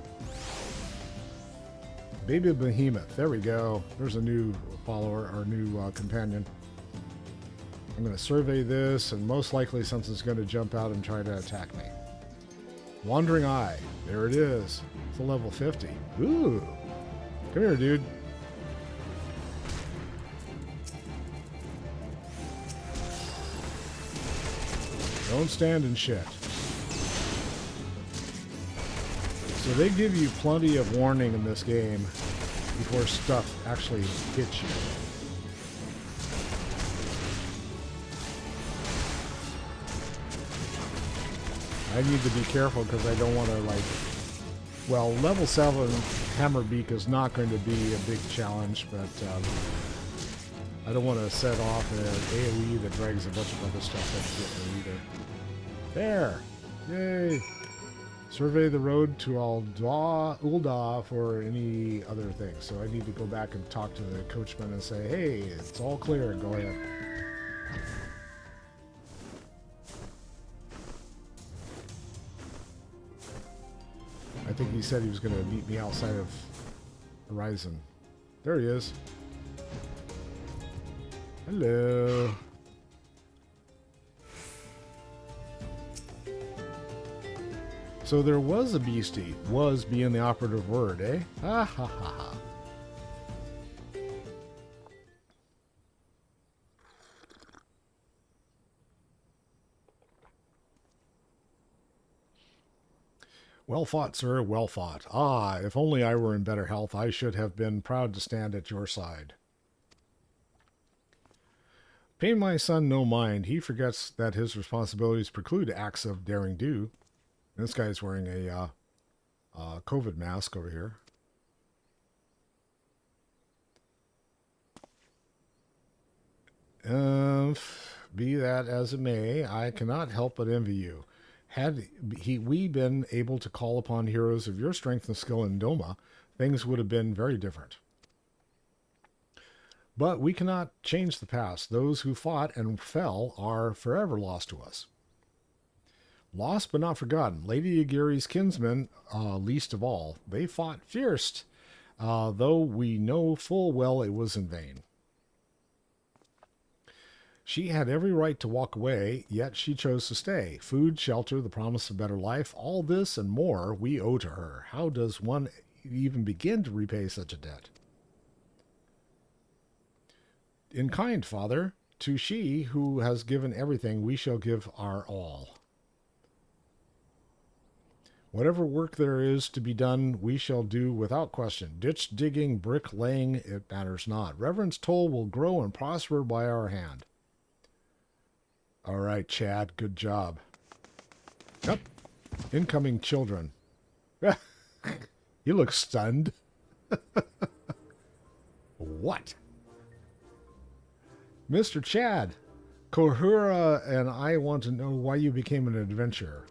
Baby Behemoth. There we go. There's a new follower, or new companion. I'm going to survey this, and most likely something's going to jump out and try to attack me. Wandering Eye. There it is. It's a level 50. Ooh. Come here, dude. Don't stand in shit. So they give you plenty of warning in this game before stuff actually hits you. I need to be careful because I don't want to, like... Well, level 7 Hammerbeak is not going to be a big challenge, but I don't want to set off an AoE that drags a bunch of other stuff that's getting either. There! Yay! Survey the road to Ulda for any other things. So I need to go back and talk to the coachman and say, hey, it's all clear, go ahead. I think he said he was going to meet me outside of Horizon. There he is. Hello. So there was a beastie. Was being the operative word, eh? Ha ha ha ha. Well fought, sir, well fought. Ah, if only I were in better health, I should have been proud to stand at your side. Pay my son no mind. He forgets that his responsibilities preclude acts of daring do. This guy's wearing a COVID mask over here. Be that as it may, I cannot help but envy you. Had we been able to call upon heroes of your strength and skill in Doma, things would have been very different. But we cannot change the past. Those who fought and fell are forever lost to us. Lost but not forgotten. Lady Aguirre's kinsmen, least of all. They fought fierce, though we know full well it was in vain. She had every right to walk away, yet she chose to stay. Food, shelter, the promise of better life, all this and more we owe to her. How does one even begin to repay such a debt? In kind, Father, to she who has given everything, we shall give our all. Whatever work there is to be done, we shall do without question. Ditch digging, brick laying, it matters not. Reverend's toll will grow and prosper by our hand. All right, Chad, good job. Yep. Incoming children. You look stunned. What? Mr. Chad, Kohura and I want to know why you became an adventurer.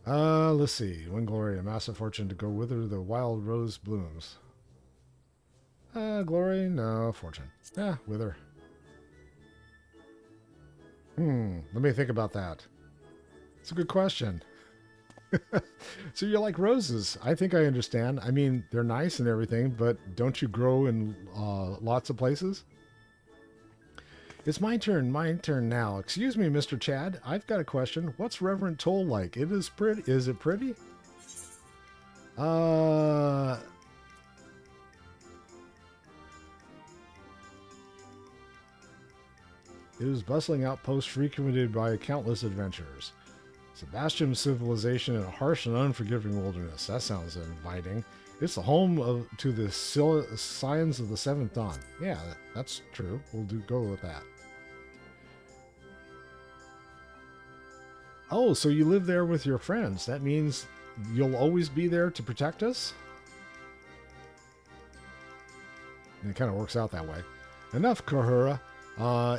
Let's see. Win glory, a massive fortune to go wither the wild rose blooms. Glory, no, fortune. Wither. Let me think about that. It's a good question. So you like roses. I think I understand. I mean, they're nice and everything, but don't you grow in lots of places? It's my turn now. Excuse me, Mr. Chad. I've got a question. What's Reverend Toll like? It is pretty. Is it pretty? It is bustling outpost frequented by countless adventurers. It's a bastion of civilization in a harsh and unforgiving wilderness. That sounds inviting. It's the home to the signs of the Seventh Dawn. Yeah, that's true. We'll go with that. Oh, so you live there with your friends. That means you'll always be there to protect us? And it kind of works out that way. Enough, Kohura.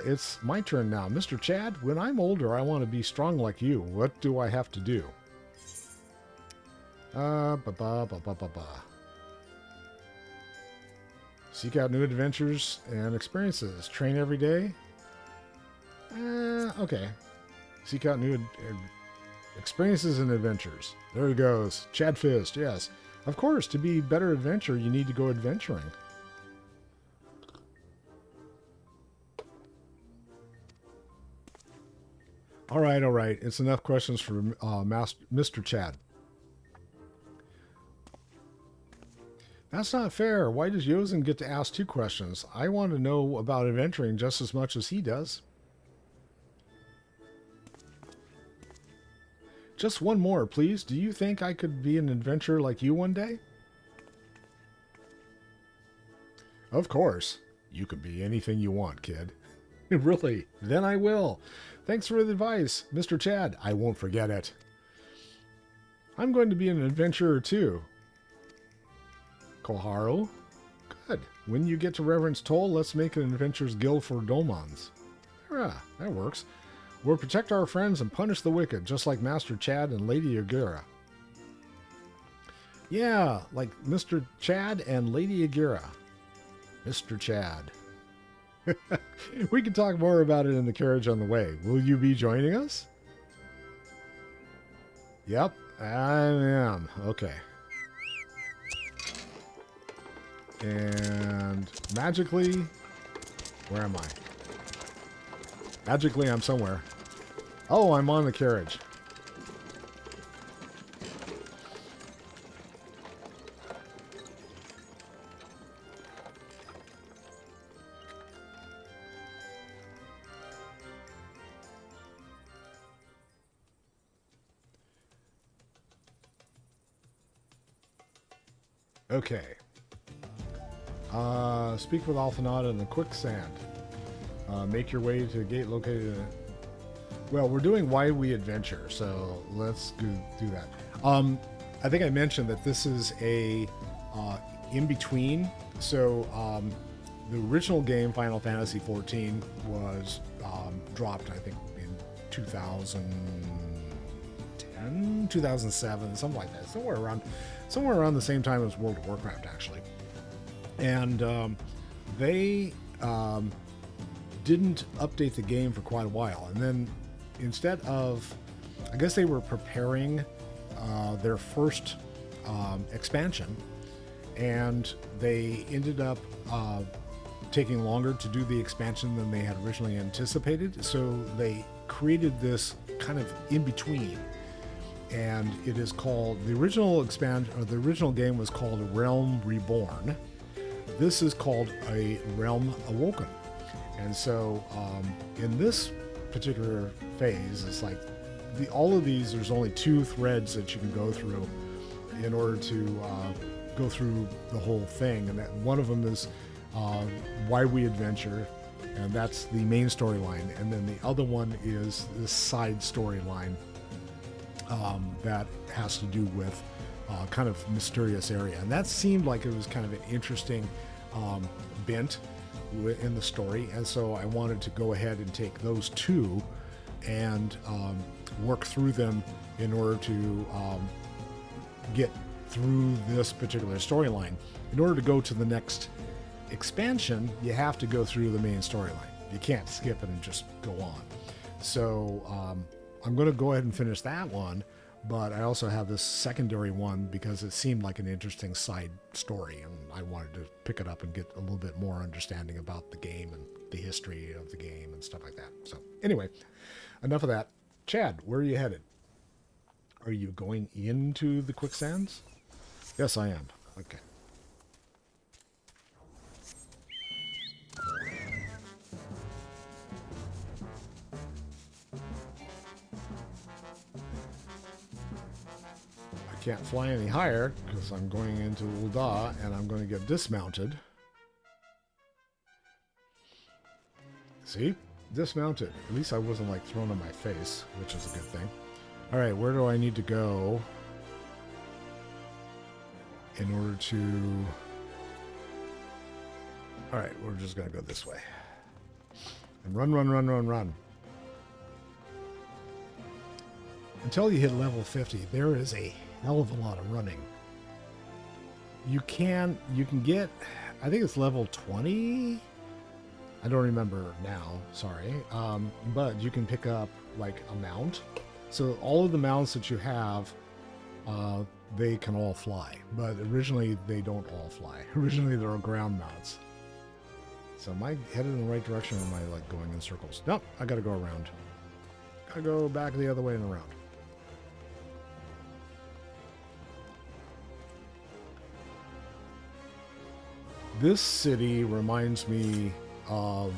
It's my turn now. Mr. Chad, when I'm older, I want to be strong like you. What do I have to do? Seek out new adventures and experiences. Train every day. Okay. Seek out new experiences and adventures. There he goes. Chad Fist, yes. Of course, to be better adventurer, you need to go adventuring. All right. It's enough questions for Mr. Chad. That's not fair. Why does Yozen get to ask 2 questions? I want to know about adventuring just as much as he does. Just one more, please. Do you think I could be an adventurer like you one day? Of course. You can be anything you want, kid. Really? Then I will. Thanks for the advice, Mr. Chad. I won't forget it. I'm going to be an adventurer too. Koharu? Good. When you get to Reverend's Toll, let's make an adventurers guild for Domans. Yeah, that works. We'll protect our friends and punish the wicked, just like Master Chad and Lady Agira. Yeah, like Mr. Chad and Lady Agira. Mr. Chad. We can talk more about it in the carriage on the way. Will you be joining us? Yep, I am. Okay. And magically, where am I? Magically, I'm somewhere. Oh, I'm on the carriage. Okay. Speak with Alphanada in the quicksand. Make your way to a gate located in... Well, we're doing Why We Adventure, so let's do that. I think I mentioned that this is a in-between. So the original game, Final Fantasy XIV, was dropped, I think, in 2010, 2007, something like that. Somewhere around the same time as World of Warcraft, actually. And they didn't update the game for quite a while. And then instead of, I guess they were preparing their first expansion, and they ended up taking longer to do the expansion than they had originally anticipated. So they created this kind of in between, and it is called the original game was called A Realm Reborn. This is called A Realm Awoken. And so in this particular phase, it's like all of these, there's only 2 threads that you can go through in order to go through the whole thing. And that one of them is Why We Adventure, and that's the main storyline. And then the other one is this side storyline that has to do with kind of mysterious area. And that seemed like it was kind of an interesting bent in the story. And so I wanted to go ahead and take those 2 and work through them in order to get through this particular storyline. In order to go to the next expansion, you have to go through the main storyline. You can't skip it and just go on. So I'm going to go ahead and finish that one, but I also have this secondary one because it seemed like an interesting side story, and I wanted to pick it up and get a little bit more understanding about the game and the history of the game and stuff like that. So anyway, enough of that. Chad, where are you headed? Are you going into the quicksands? Yes, I am. Okay. I can't fly any higher because I'm going into Ul'dah and I'm going to get dismounted. See? Dismounted. At least I wasn't like thrown on my face, which is a good thing. Alright, where do I need to go in order to... Alright, we're just going to go this way. And run, run, run, run, run. Until you hit level 50, there is a hell of a lot of running. You can get, I think it's level 20? I don't remember now, sorry. But you can pick up like a mount. So all of the mounts that you have, they can all fly. But originally they don't all fly. Originally they're ground mounts. So am I headed in the right direction, or am I like going in circles? Nope, I gotta go around. Gotta go back the other way and around. This city reminds me of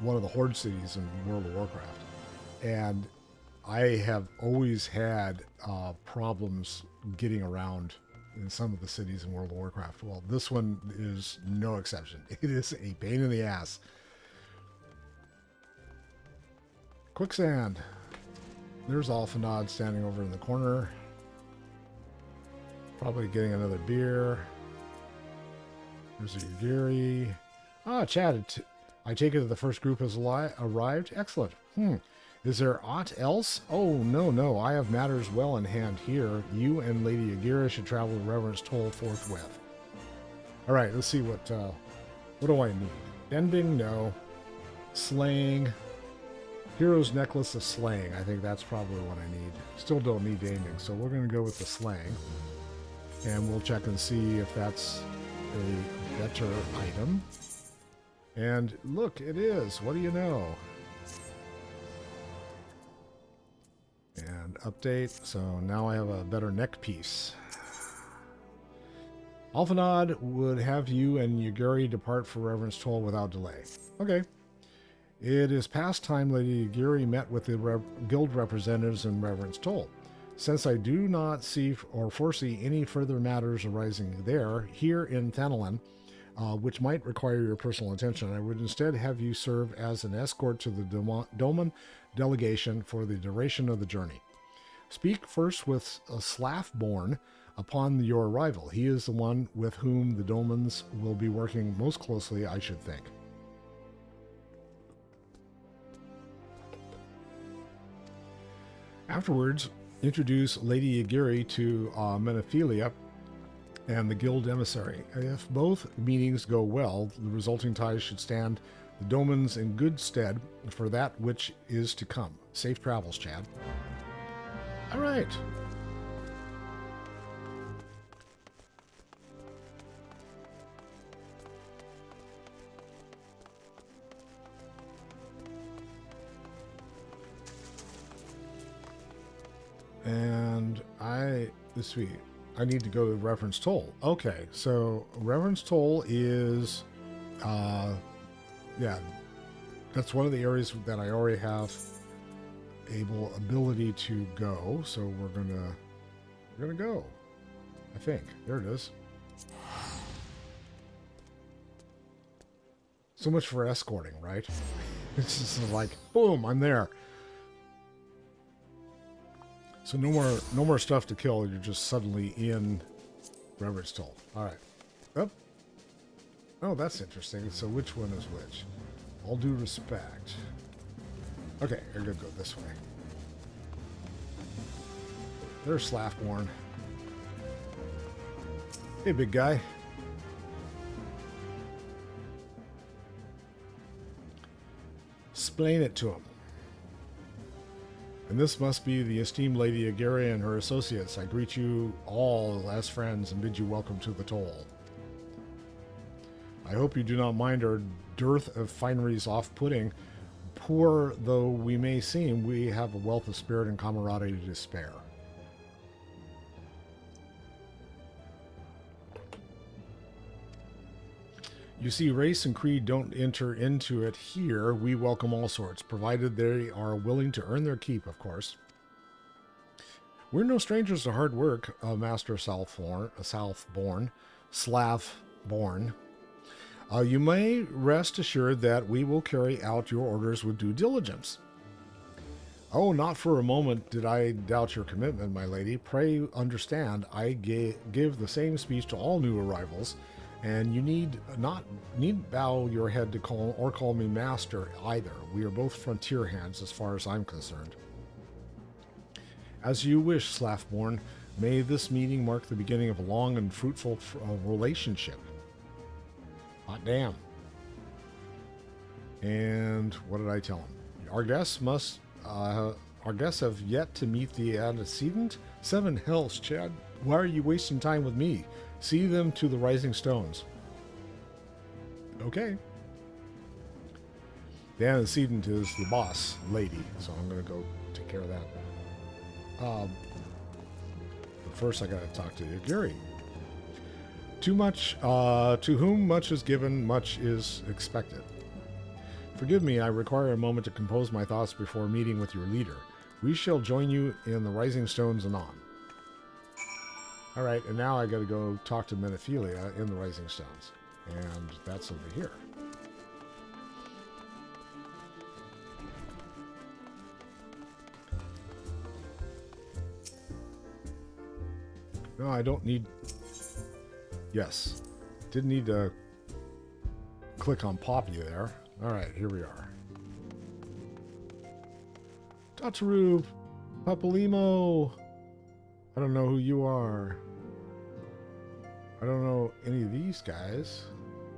one of the Horde cities in World of Warcraft. And I have always had problems getting around in some of the cities in World of Warcraft. Well, this one is no exception. It is a pain in the ass. Quicksand. There's Alphanod standing over in the corner. Probably getting another beer. There's a Yugiri. Ah, Chad. I take it that the first group has arrived. Excellent. Is there aught else? Oh, no. I have matters well in hand here. You and Lady Yugiri should travel to Reverence Toll forthwith. All right, let's see what do I need? Ending? No. Slaying. Hero's Necklace of Slaying. I think that's probably what I need. Still don't need aiming, so we're going to go with the Slaying. And we'll check and see if that's a better item. And look, it is. What do you know? And update. So now I have a better neck piece. Alphanod would have you and Yugiri depart for Reverence Toll without delay. Okay. It is past time Lady Yugiri met with the guild representatives in Reverence Toll. Since I do not see or foresee any further matters arising here in Thanalan, which might require your personal attention, I would instead have you serve as an escort to the Doman delegation for the duration of the journey. Speak first with a Slaffborn upon your arrival. He is the one with whom the Domans will be working most closely, I should think. Afterwards, introduce Lady Yugiri to Menophelia and the guild emissary. If both meetings go well, the resulting ties should stand the Domans in good stead for that which is to come. Safe travels, Chad. All right. And let's see, I need to go to Reverence Toll. Okay, so Reverence Toll is, yeah, that's one of the areas that I already have ability to go. So we're gonna go. I think there it is. So much for escorting, right? It's just like, boom, I'm there. So no more stuff to kill. You're just suddenly in Reverence Toll. All right. Oh, that's interesting. So which one is which? All due respect. Okay, you're gonna go this way. There's Slaffborn. Hey, big guy. Explain it to him. And this must be the esteemed Lady Yugiri and her associates. I greet you all as friends and bid you welcome to the Toll. I hope you do not mind our dearth of fineries off-putting. Poor though we may seem, we have a wealth of spirit and camaraderie to spare. You see, race and creed don't enter into it here. We welcome all sorts, provided they are willing to earn their keep, of course. We're no strangers to hard work, Master Southborn, Slavborn. You may rest assured that we will carry out your orders with due diligence. Oh, not for a moment did I doubt your commitment, my lady. Pray understand, I give the same speech to all new arrivals, and you need bow your head to call me master either. We are both frontier hands as far as I'm concerned. As you wish, Slaffborn. May this meeting mark the beginning of a long and fruitful relationship. Hot damn. And what did I tell him? Our guests have yet to meet the antecedent. 7 hells, Chad. Why are you wasting time with me? See them to the Rising Stones. Okay. The antecedent is the boss lady, so I'm going to go take care of that. But first I got to talk to Yugiri. To whom much is given, much is expected. Forgive me, I require a moment to compose my thoughts before meeting with your leader. We shall join you in the Rising Stones anon. All right, and now I got to go talk to Menophilia in the Rising Stones, and that's over here. No, I don't need... Yes. Didn't need to click on Poppy there. All right, here we are. Tataru, Papalimo. I don't know who you are. I don't know any of these guys.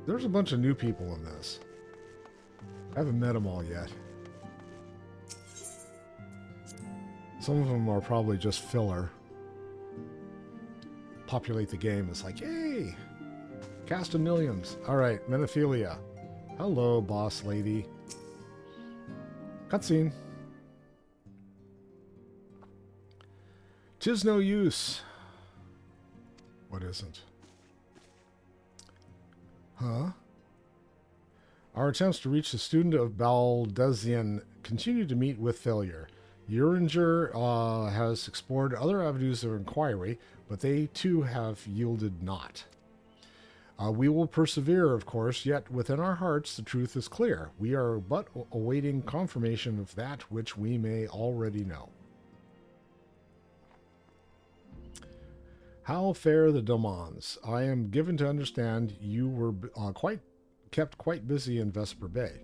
There's a bunch of new people in this. I haven't met them all yet. Some of them are probably just filler. Populate the game. It's like, yay! Cast of millions. All right, Menophilia. Hello, boss lady. Cutscene. 'Tis no use. What isn't? Huh? Our attempts to reach the student of Baldesion continue to meet with failure. Uringer has explored other avenues of inquiry, but they too have yielded naught. We will persevere, of course, yet within our hearts the truth is clear. We are but awaiting confirmation of that which we may already know. How fare the Domans? I am given to understand you were kept quite busy in Vesper Bay.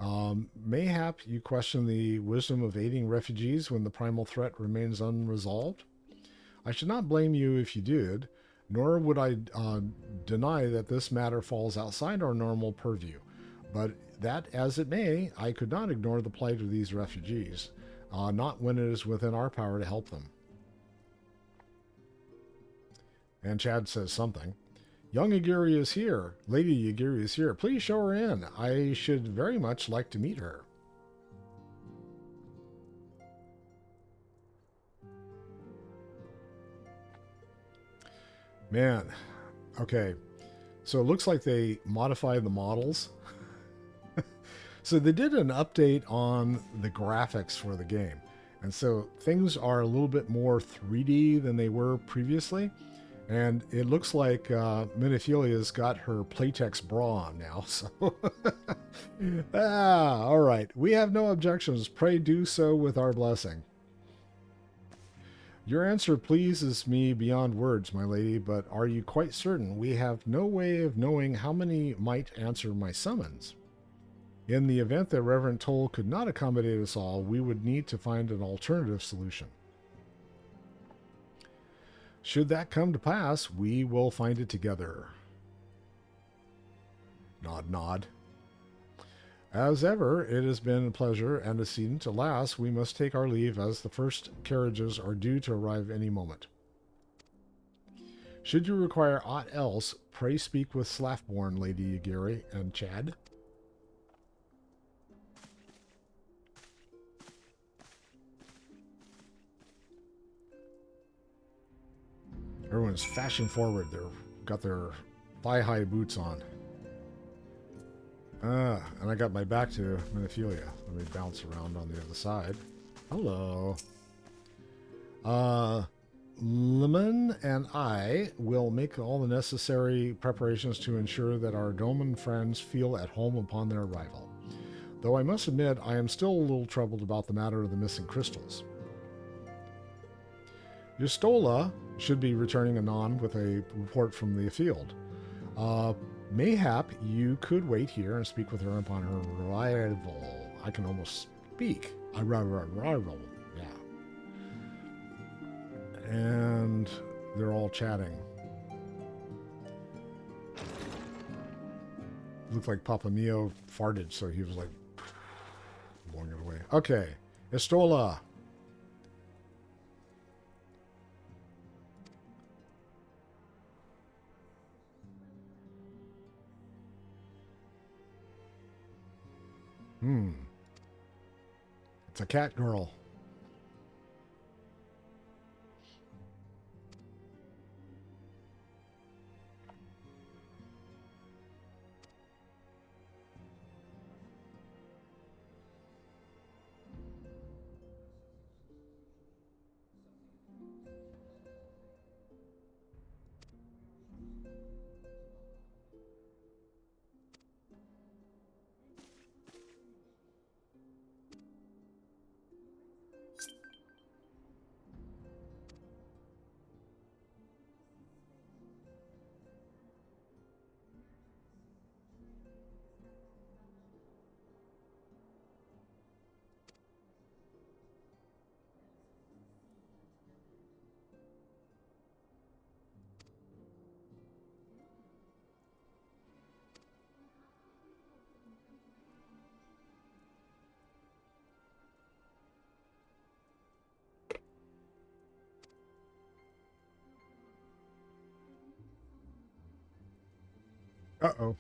Mayhap you question the wisdom of aiding refugees when the primal threat remains unresolved? I should not blame you if you did, nor would I deny that this matter falls outside our normal purview. But that as it may, I could not ignore the plight of these refugees, not when it is within our power to help them. And Chad says something. Young Agiri is here. Lady Agiri is here. Please show her in. I should very much like to meet her. Man. Okay. So it looks like they modified the models. So they did an update on the graphics for the game. And so things are a little bit more 3D than they were previously. And it looks like Menophilia's got her Playtex bra on now. So, all right. We have no objections. Pray do so with our blessing. Your answer pleases me beyond words, my lady, but are you quite certain? We have no way of knowing how many might answer my summons. In the event that Reverend Toll could not accommodate us all, we would need to find an alternative solution. Should that come to pass, we will find it together. Nod, nod. As ever, it has been a pleasure, and acceding to last, we must take our leave as the first carriages are due to arrive any moment. Should you require aught else, pray speak with Slaffborn, Lady Agiri, and Chad. Everyone's fashion forward. They've got their thigh-high boots on. And I got my back to Menophilia. Let me bounce around on the other side. Hello. Lemon and I will make all the necessary preparations to ensure that our Doman friends feel at home upon their arrival. Though I must admit, I am still a little troubled about the matter of the missing crystals. Yustola should be returning anon with a report from the field. Mayhap you could wait here and speak with her upon her arrival. I can almost speak. Arrival. Yeah. And they're all chatting. Looked like Papa Mio farted, so he was like blowing it away. Okay. Estola. It's a cat girl. Uh-oh.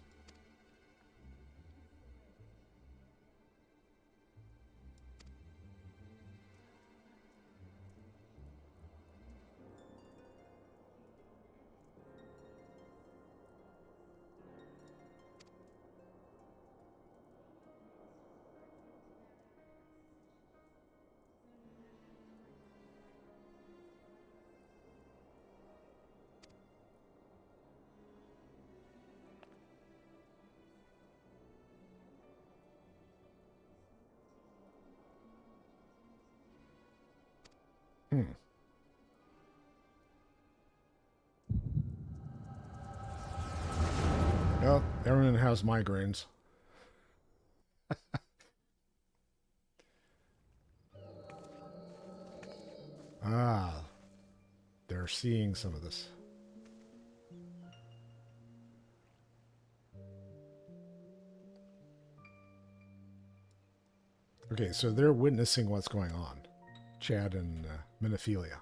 Hmm. Well, everyone has migraines. Ah, they're seeing some of this. Okay, so they're witnessing what's going on. Chad and Minophilia.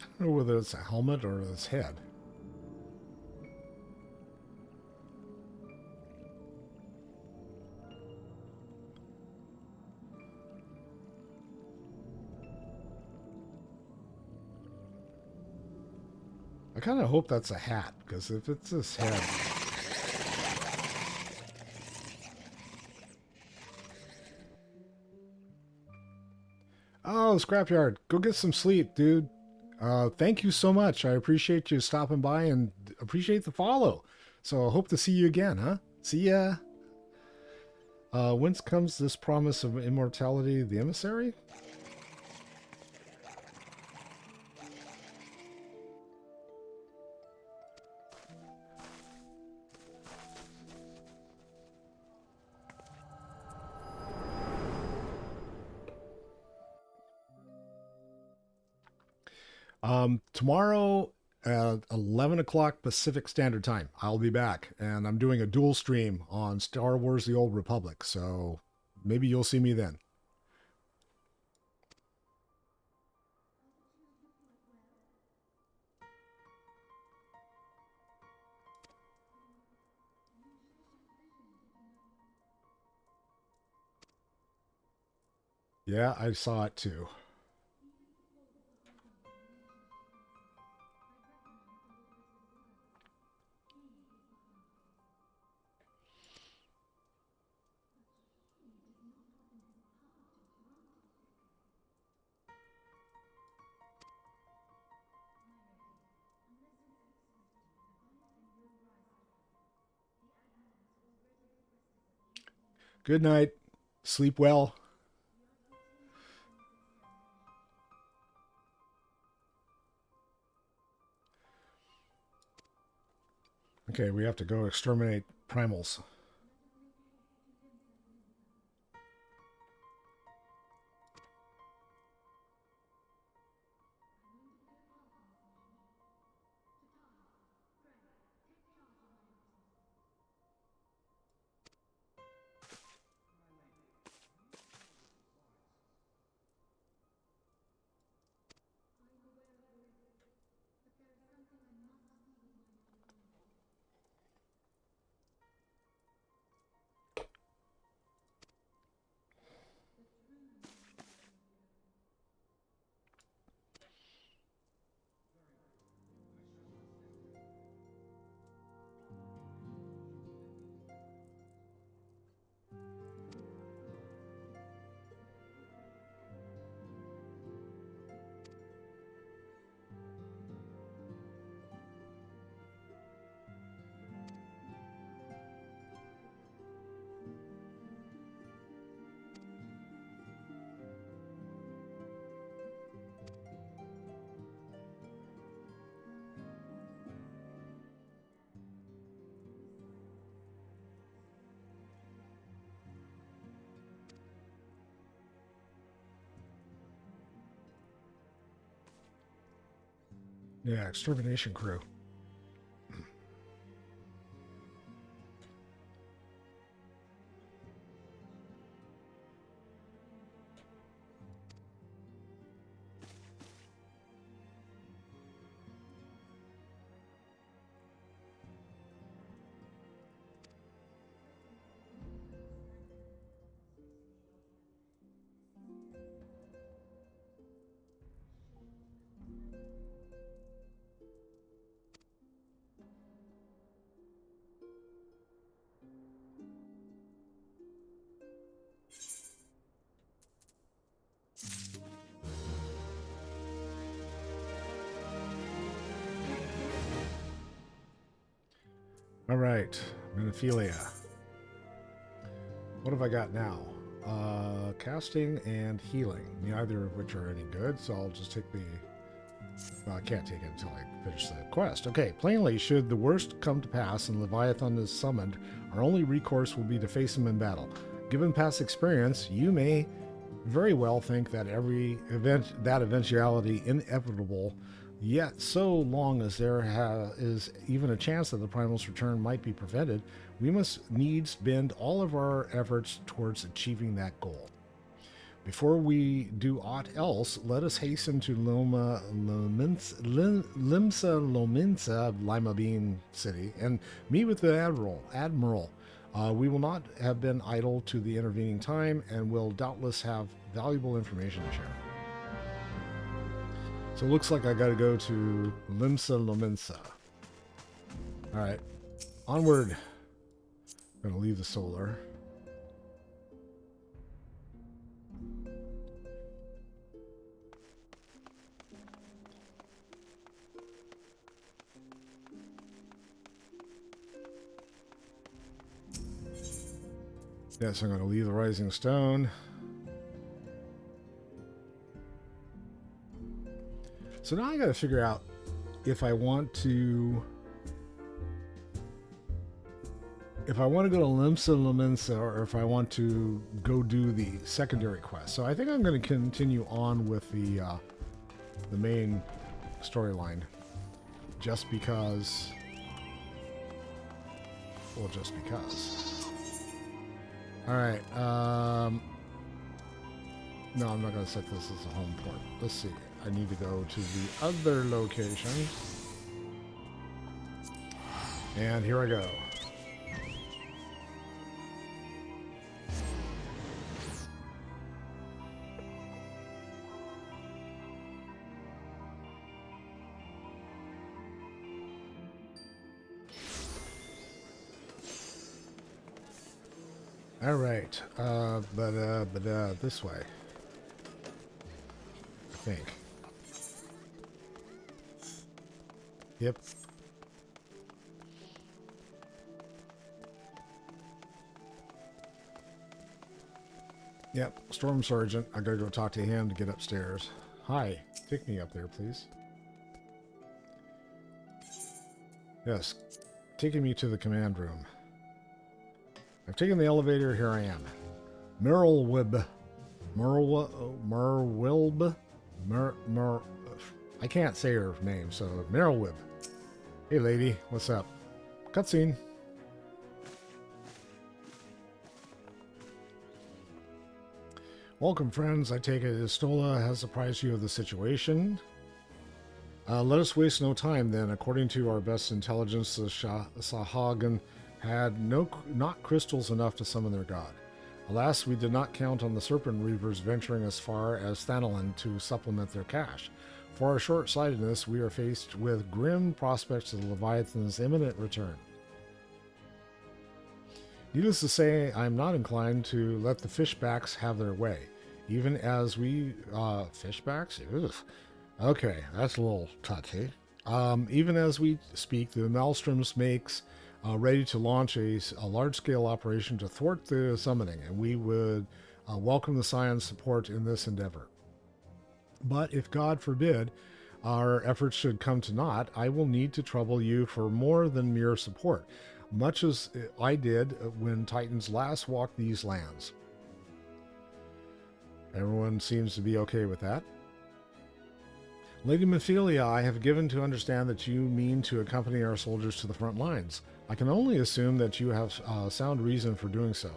I don't know whether it's a helmet or his head. I kind of hope that's a hat, because if it's his head... Oh, Scrapyard, go get some sleep, dude. Thank you so much. I appreciate you stopping by and appreciate the follow. So I hope to see you again, huh? See ya. Whence comes this promise of immortality, the emissary? Tomorrow at 11 o'clock Pacific Standard Time, I'll be back, and I'm doing a dual stream on Star Wars The Old Republic, so maybe you'll see me then. Yeah, I saw it too. Good night. Sleep well. Okay, we have to go exterminate primals. Yeah, extermination crew. All right, Minophilia. What have I got now? Casting and healing, neither of which are any good, so I'll just take the... Well, I can't take it until I finish the quest. Okay, plainly, should the worst come to pass and Leviathan is summoned, our only recourse will be to face him in battle. Given past experience, you may very well think that that eventuality inevitable, yet so long as there is even a chance that the primal's return might be prevented, we must needs bend all of our efforts towards achieving that goal. Before we do aught else, let us hasten to Limsa Lominsa, Lima Bean City, and meet with the Admiral. We will not have been idle to the intervening time and will doubtless have valuable information to share. So it looks like I got to go to Limsa Lominsa. All right, onward. I'm going to leave the solar. Yes, I'm going to leave the Rising Stone. So now I got to figure out if I want to go to Limsa Lominsa or if I want to go do the secondary quest. So I think I'm going to continue on with the main storyline, just because. Well, just because. All right. No, I'm not going to set this as a home port. Let's see. I need to go to the other location. And here I go. All right. But this way. I think. Yep. Yep. Storm Sergeant. I gotta go talk to him to get upstairs. Hi. Take me up there, please. Yes. Taking me to the command room. I've taken the elevator. Here I am. Merylwib. I can't say her name, so Merylwib. Hey, lady. What's up? Cutscene. Welcome, friends. I take it Istola has apprised you of the situation. Let us waste no time, then. According to our best intelligence, the Sahagan had not crystals enough to summon their god. Alas, we did not count on the Serpent Reavers venturing as far as Thanalan to supplement their cache. For our short-sightedness, we are faced with grim prospects of the Leviathan's imminent return. Needless to say, I am not inclined to let the fishbacks have their way. Even as we... fishbacks? Ugh. Okay, that's a little touchy. Even as we speak, the Maelstroms makes ready to launch a large-scale operation to thwart the summoning, and we would welcome the Scion's support in this endeavor. But if, God forbid, our efforts should come to naught, I will need to trouble you for more than mere support, much as I did when Titans last walked these lands. Everyone seems to be okay with that. Lady Mephilia, I have given to understand that you mean to accompany our soldiers to the front lines. I can only assume that you have sound reason for doing so.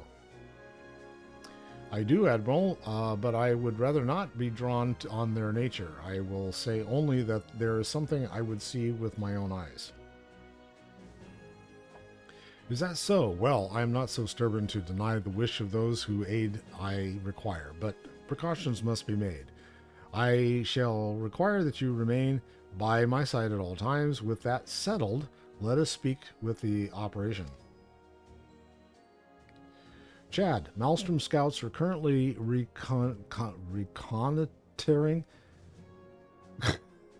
I do, Admiral, but I would rather not be drawn on their nature. I will say only that there is something I would see with my own eyes. Is that so? Well, I am not so stubborn to deny the wish of those who aid I require, but precautions must be made. I shall require that you remain by my side at all times. With that settled, let us speak with the operation. Chad, Maelstrom scouts are currently reconnoitering,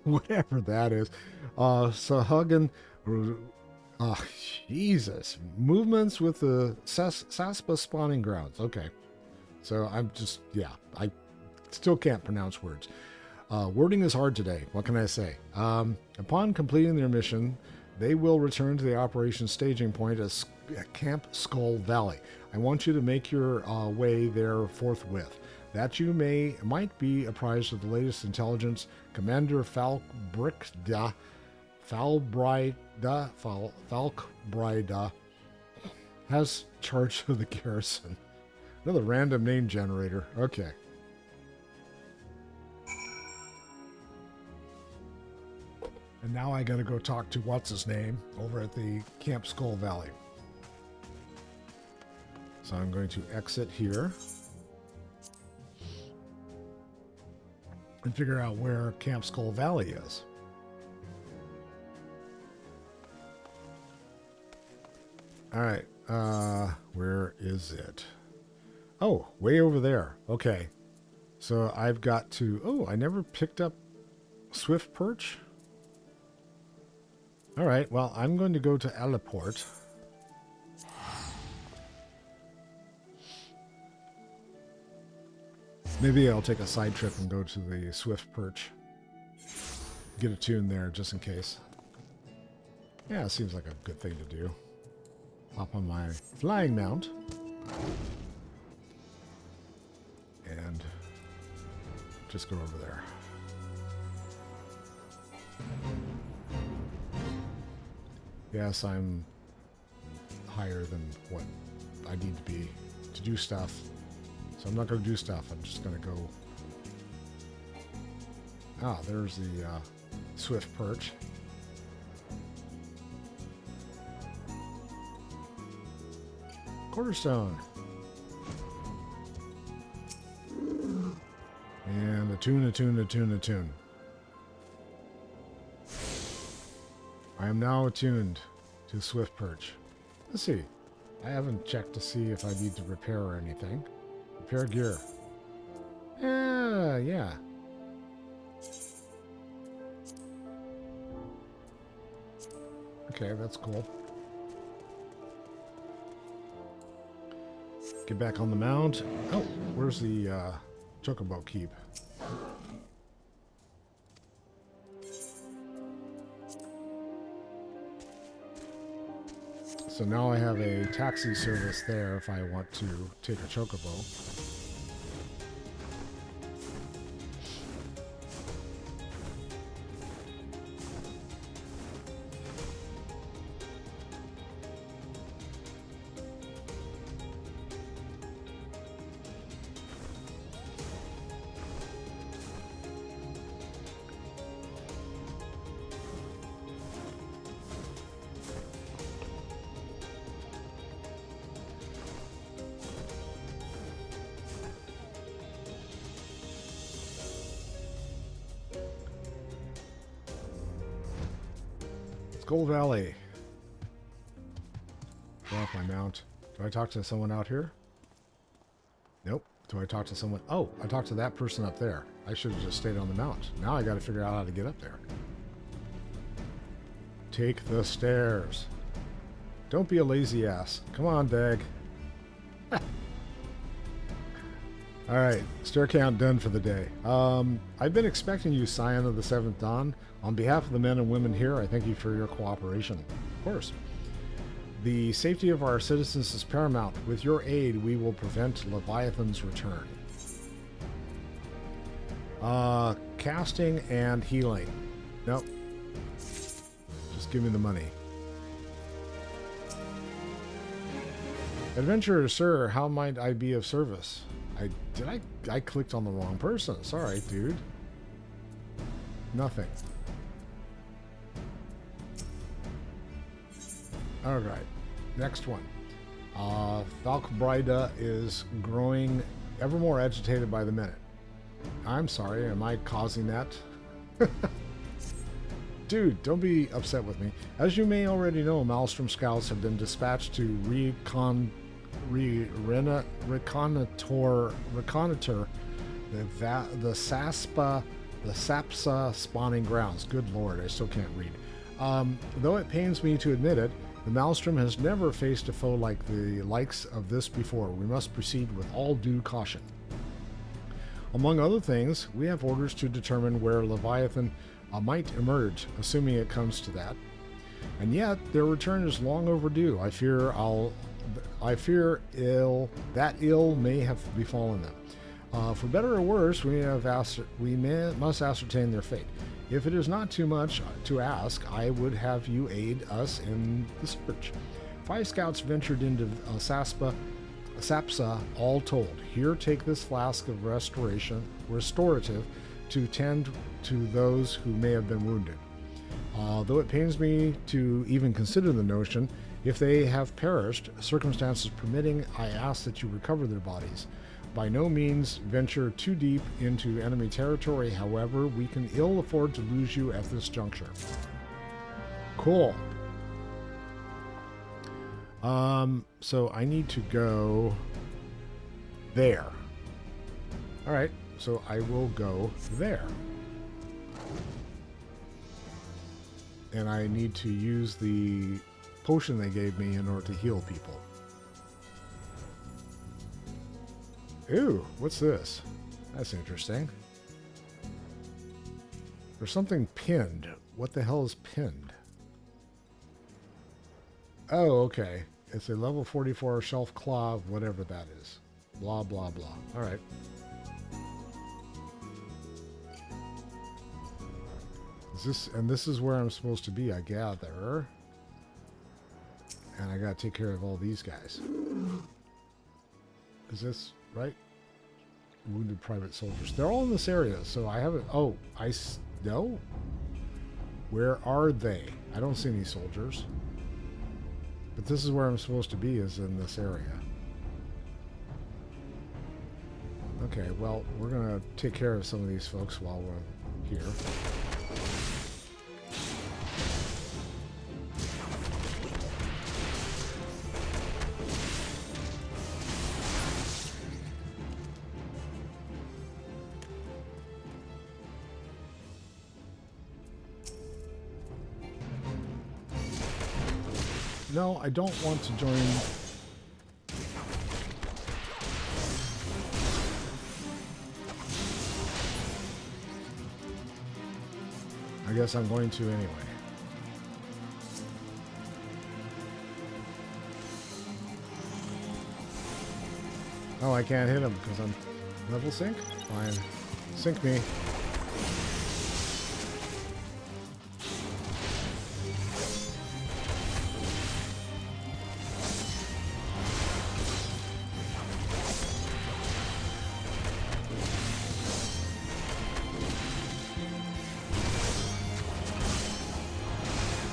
whatever that is, Sahugin, Jesus, movements with the Saspa spawning grounds. Okay, so I'm just, I still can't pronounce words. Wording is hard today. What can I say? Upon completing their mission, they will return to the operation staging point at Camp Skull Valley. I want you to make your way there forthwith. That you might be apprised of the latest intelligence. Commander Falkbrida has charge of the garrison. Another random name generator. Okay. And now I gotta go talk to what's-his-name over at the Camp Skull Valley. So I'm going to exit here and figure out where Camp Skull Valley is. All right, where is it? Oh, way over there. Okay, so I've got to... Oh, I never picked up Swift Perch. All right, well, I'm going to go to Aleport. Maybe I'll take a side trip and go to the Swift Perch. Get a tune there just in case. Yeah, it seems like a good thing to do. Hop on my flying mount. And just go over there. Yes, I'm higher than what I need to be to do stuff. So I'm not going to do stuff. I'm just going to go... Ah, there's the Swift Perch. Quarterstone. And a tune. I am now attuned to Swift Perch. Let's see. I haven't checked to see if I need to repair or anything. Repair gear. Yeah. Okay, that's cool. Get back on the mount. Oh, where's the Chocobo Keep? So now I have a taxi service there if I want to take a Chocobo. Skull Valley. Go off my mount. Do I talk to someone out here? Nope. Do I talk to someone? Oh, I talked to that person up there. I should have just stayed on the mount. Now I got to figure out how to get up there. Take the stairs. Don't be a lazy ass. Come on, Dag. All right, stair count done for the day. I've been expecting you, Scion of the Seventh Dawn. On behalf of the men and women here, I thank you for your cooperation. Of course. The safety of our citizens is paramount. With your aid, we will prevent Leviathan's return. casting and healing. Nope. Just give me the money. Adventurer, sir, how might I be of service? I clicked on the wrong person. Sorry, dude. Nothing. Alright. Next one. Falkbrida is growing ever more agitated by the minute. I'm sorry, am I causing that? Dude, don't be upset with me. As you may already know, Maelstrom scouts have been dispatched to reconnoiter the Sapsa spawning grounds. Good lord, I still can't read. Though it pains me to admit it, the Maelstrom has never faced a foe like the likes of this before. We must proceed with all due caution. Among other things, we have orders to determine where Leviathan might emerge, assuming it comes to that. And yet, their return is long overdue. I fear that ill may have befallen them. For better or worse, we must ascertain their fate. If it is not too much to ask, I would have you aid us in the search. 5 scouts ventured into Sapsa, all told. Here, take this flask of restorative to tend to those who may have been wounded. Though it pains me to even consider the notion, if they have perished, circumstances permitting, I ask that you recover their bodies. By no means venture too deep into enemy territory, however, we can ill afford to lose you at this juncture. Cool. So I need to go there. Alright, so I will go there. And I need to use the potion they gave me in order to heal people. Ooh, what's this? That's interesting. There's something pinned. What the hell is pinned? Oh, okay. It's a level 44 shelf claw, whatever that is. Blah, blah, blah. Alright. This is where I'm supposed to be, I gather. And I gotta take care of all these guys. Is this right? Wounded private soldiers. They're all in this area, so I haven't... Oh, no? Where are they? I don't see any soldiers. But this is where I'm supposed to be, is in this area. Okay, well, we're gonna take care of some of these folks while we're here. No, I don't want to join. I guess I'm going to anyway. Oh, I can't hit him because I'm level sync? Fine. Sync me.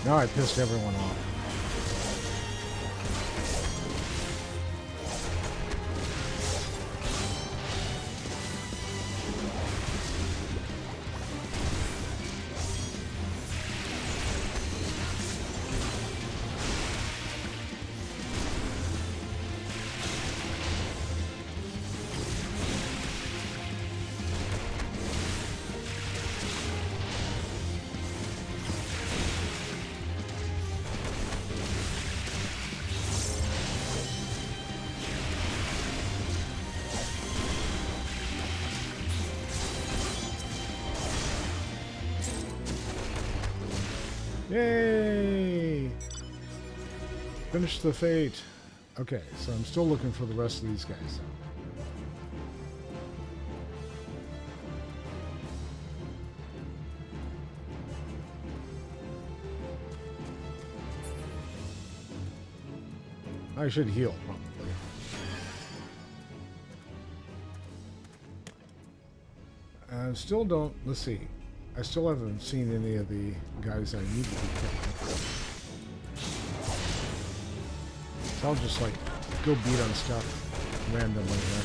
Now I pissed everyone off. Yay! Finish the fate. Okay, so I'm still looking for the rest of these guys. I should heal, probably. I still don't... Let's see. I still haven't seen any of the guys I need to be killing. So I'll just, like, go beat on stuff randomly there.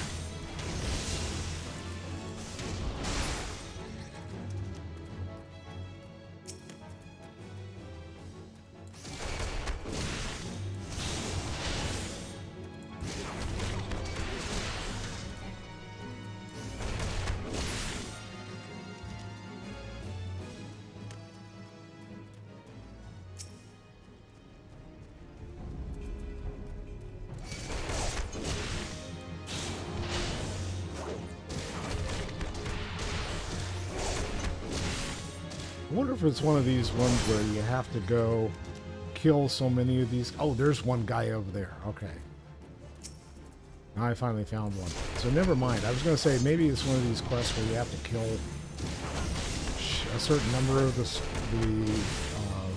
I wonder if it's one of these ones where you have to go kill so many of these. Oh, there's one guy over there. Okay. Now I finally found one. So never mind. I was going to say maybe it's one of these quests where you have to kill a certain number of the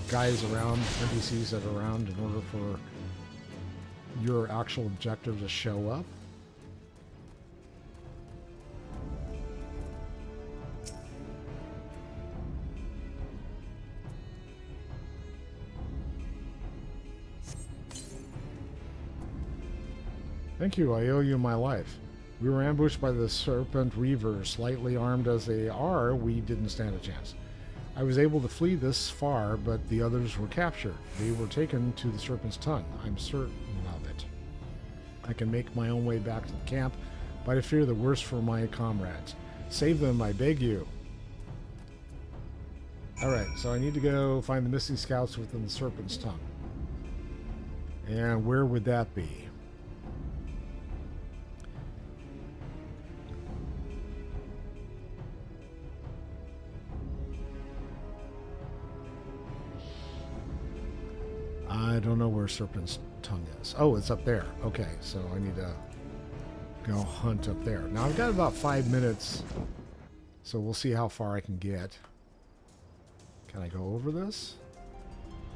guys around, NPCs that are around, in order for your actual objective to show up. Thank you, I owe you my life. We were ambushed by the Serpent Reavers. Slightly armed as they are, we didn't stand a chance. I was able to flee this far, but the others were captured. They were taken to the Serpent's Tongue. I'm certain of it. I can make my own way back to the camp, but I fear the worst for my comrades. Save them, I beg you. Alright, so I need to go find the missing scouts within the Serpent's Tongue. And where would that be? I don't know where Serpent's Tongue is. Oh, it's up there. Okay, so I need to go hunt up there. Now, I've got about 5 minutes, so we'll see how far I can get. Can I go over this?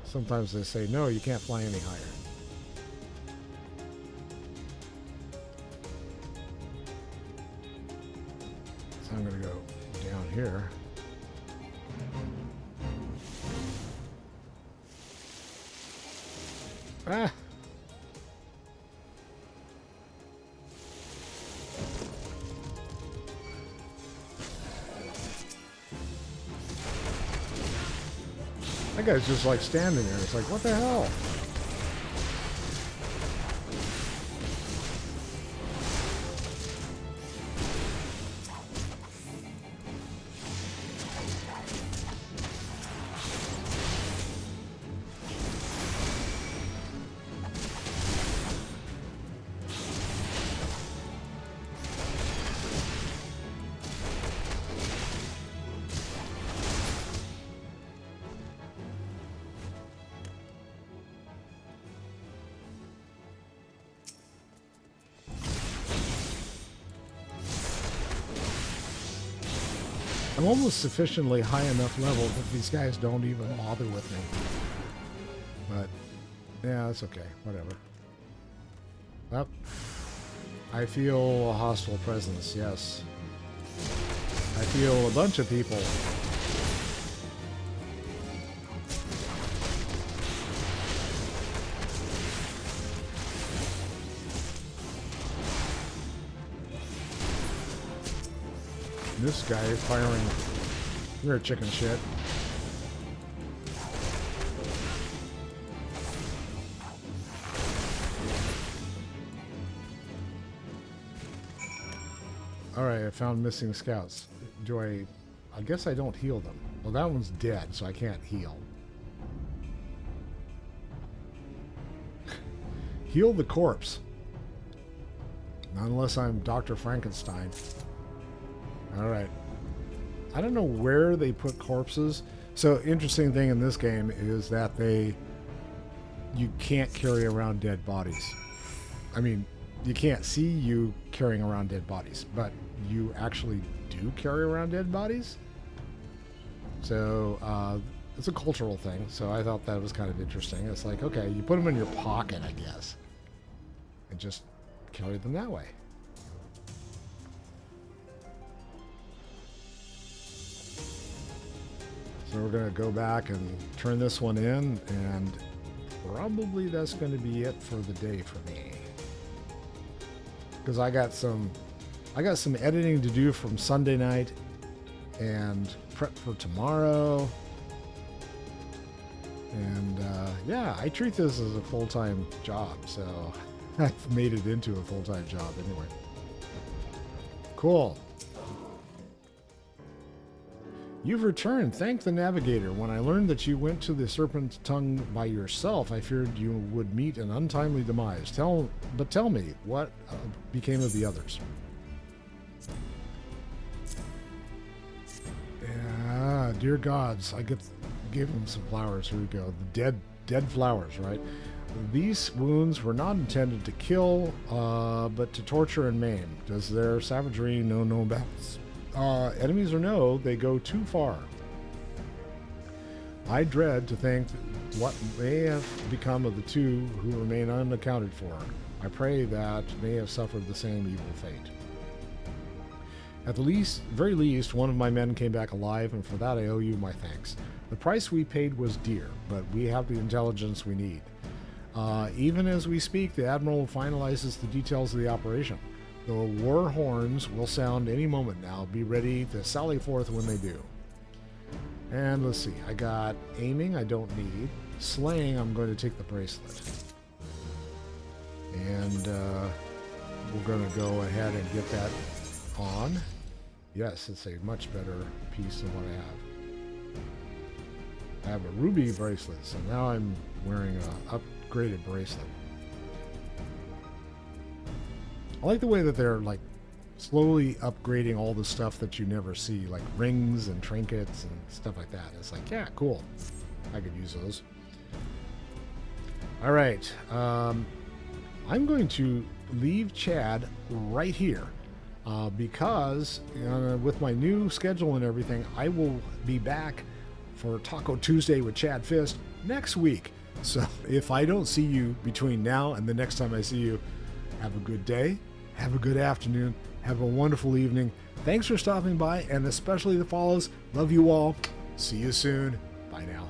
Sometimes they say, no, you can't fly any higher. So I'm going to go down here. Ah! That guy's just like standing there. It's like, what the hell? I'm almost sufficiently high enough level that these guys don't even bother with me. But, yeah, that's okay. Whatever. Well, I feel a hostile presence, yes. I feel a bunch of people. This guy is firing. You're a chicken shit. Alright, I found missing scouts. Do I guess I don't heal them. Well, that one's dead, so I can't heal. Heal the corpse. Not unless I'm Dr. Frankenstein. Alright. I don't know where they put corpses. So, interesting thing in this game is that you can't carry around dead bodies. I mean, you can't see you carrying around dead bodies, but you actually do carry around dead bodies. So, it's a cultural thing, so I thought that was kind of interesting. It's like, okay, you put them in your pocket, I guess. and just carry them that way. So we're going to go back and turn this one in, and probably that's going to be it for the day for me. Because I got some editing to do from Sunday night and prep for tomorrow. And yeah, I treat this as a full-time job, so I've made it into a full-time job anyway. Cool. You've returned. Thank the navigator. When I learned that you went to the Serpent's Tongue by yourself, I feared you would meet an untimely demise. Tell me, what became of the others? Yeah, dear gods, I gave them some flowers. Here we go. The dead flowers, right? These wounds were not intended to kill, but to torture and maim. Does their savagery know no bounds? Enemies or no, they go too far. I dread to think what may have become of the two who remain unaccounted for. I pray that may have suffered the same evil fate. At the very least, one of my men came back alive, and for that I owe you my thanks. The price we paid was dear, but we have the intelligence we need. Even as we speak, the Admiral finalizes the details of the operation. The war horns will sound any moment now. Be ready to sally forth when they do. And let's see. I got aiming, I don't need. Slaying, I'm going to take the bracelet. And we're going to go ahead and get that on. Yes, it's a much better piece than what I have. I have a ruby bracelet, so now I'm wearing an upgraded bracelet. I like the way that they're like slowly upgrading all the stuff that you never see, like rings and trinkets and stuff like that. It's like, yeah, cool. I could use those. All right. I'm going to leave Chad right here because with my new schedule and everything, I will be back for Taco Tuesday with Chad Fist next week. So if I don't see you between now and the next time I see you, have a good day. Have a good afternoon. Have a wonderful evening. Thanks for stopping by, and especially the follows. Love you all. See you soon. Bye now.